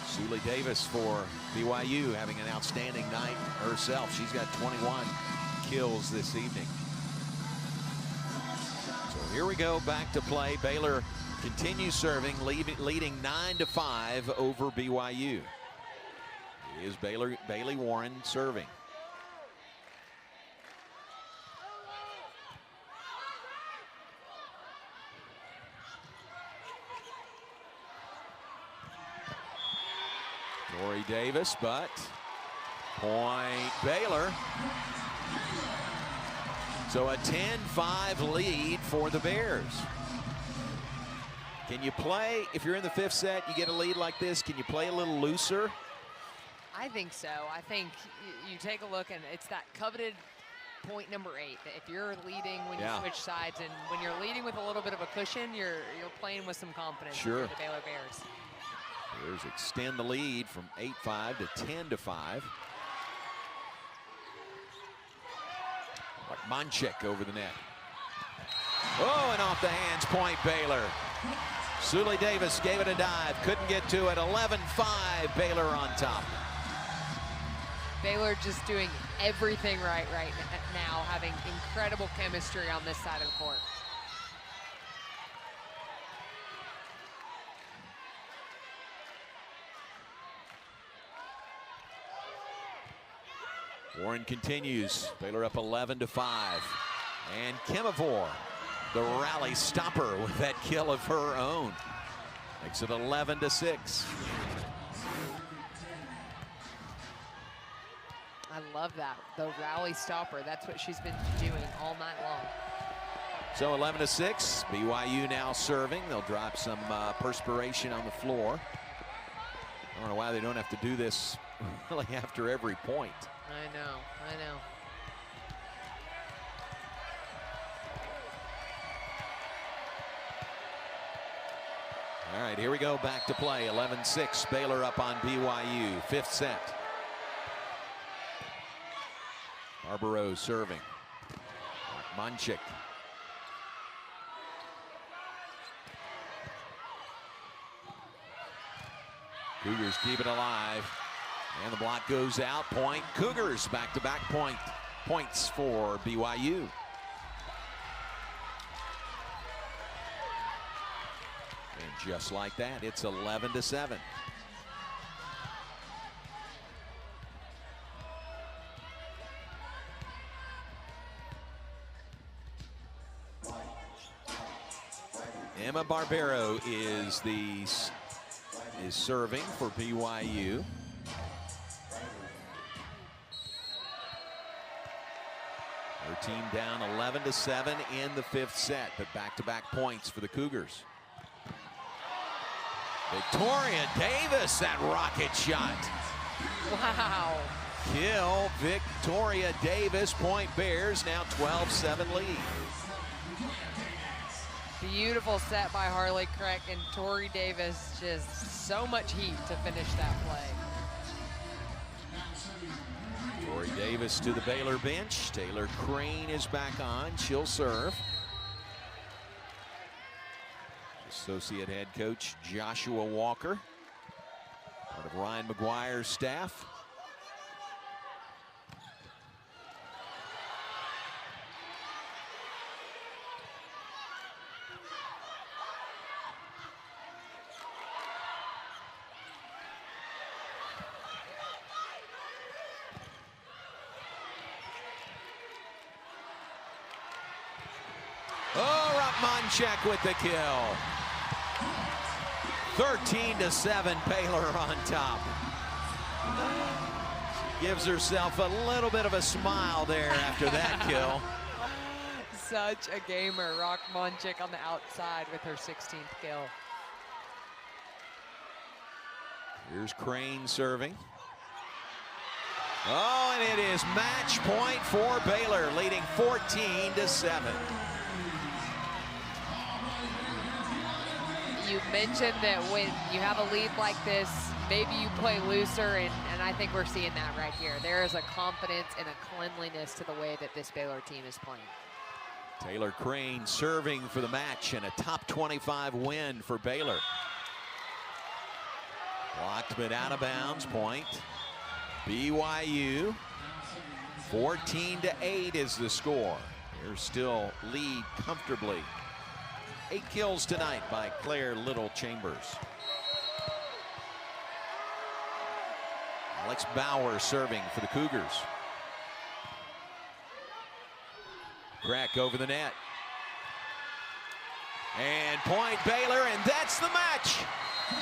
Suli Davis for BYU having an outstanding night herself. She's got 21 kills this evening. So here we go, back to play. Baylor continues serving, leading 9-5 over BYU. It is Bailey Warren serving. Tori Davis, but point Baylor. So a 10-5 lead for the Bears. Can you play, if you're in the 5th set, you get a lead like this, can you play a little looser? I think so. I think you take a look, and it's that coveted point number 8. That if you're leading when you switch sides, and when you're leading with a little bit of a cushion, you're playing with some confidence. Sure. For the Baylor Bears. Bears extend the lead from 8-5 to 10-5. Monchik over the net. Oh, and off the hands, point Baylor. Suli Davis gave it a dive, couldn't get to it. 11-5, Baylor on top. Baylor just doing everything right now, having incredible chemistry on this side of the court. Warren continues. Baylor up 11-5. And Kemivore, the rally stopper with that kill of her own. Makes it 11-6. I love that, the rally stopper. That's what she's been doing all night long. So 11-6, BYU now serving. They'll drop some perspiration on the floor. I don't know why they don't have to do this really after every point. I know. All right, here we go, back to play. 11-6, Baylor up on BYU, 5th set. Barbaro serving. Monchik. Cougars keep it alive. And the block goes out. Point. Cougars back-to-back points for BYU. And just like that, it's 11-7. Emma Barbaro is serving for BYU. Her team down 11-7 in the 5th set, but back-to-back points for the Cougars. Victoria Davis, that rocket shot. Wow. Kill Victoria Davis. Point Bears, now 12-7 lead. Beautiful set by Harley Craig and Tori Davis. Just so much heat to finish that play. Tori Davis to the Baylor bench. Taylor Crane is back on. She'll serve. Associate head coach Joshua Walker, part of Ryan McGuire's staff. Oh, Monchik with the kill. 13-7, Baylor on top. She gives herself a little bit of a smile there after that kill. Such a gamer. Rock Monchik on the outside with her 16th kill. Here's Crane serving. Oh, and it is match point for Baylor, leading 14-7. You mentioned that when you have a lead like this, maybe you play looser, and I think we're seeing that right here. There is a confidence and a cleanliness to the way that this Baylor team is playing. Taylor Crane serving for the match, and a top 25 win for Baylor. Blocked but out of bounds. Point. BYU. 14-8 is the score. They're still lead comfortably. 8 kills tonight by Claire Little-Chambers. Alex Bauer serving for the Cougars. Crack over the net. And point Baylor, and that's the match.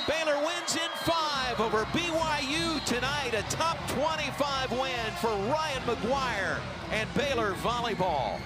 Baylor wins in 5 over BYU tonight. A top 25 win for Ryan McGuire and Baylor Volleyball.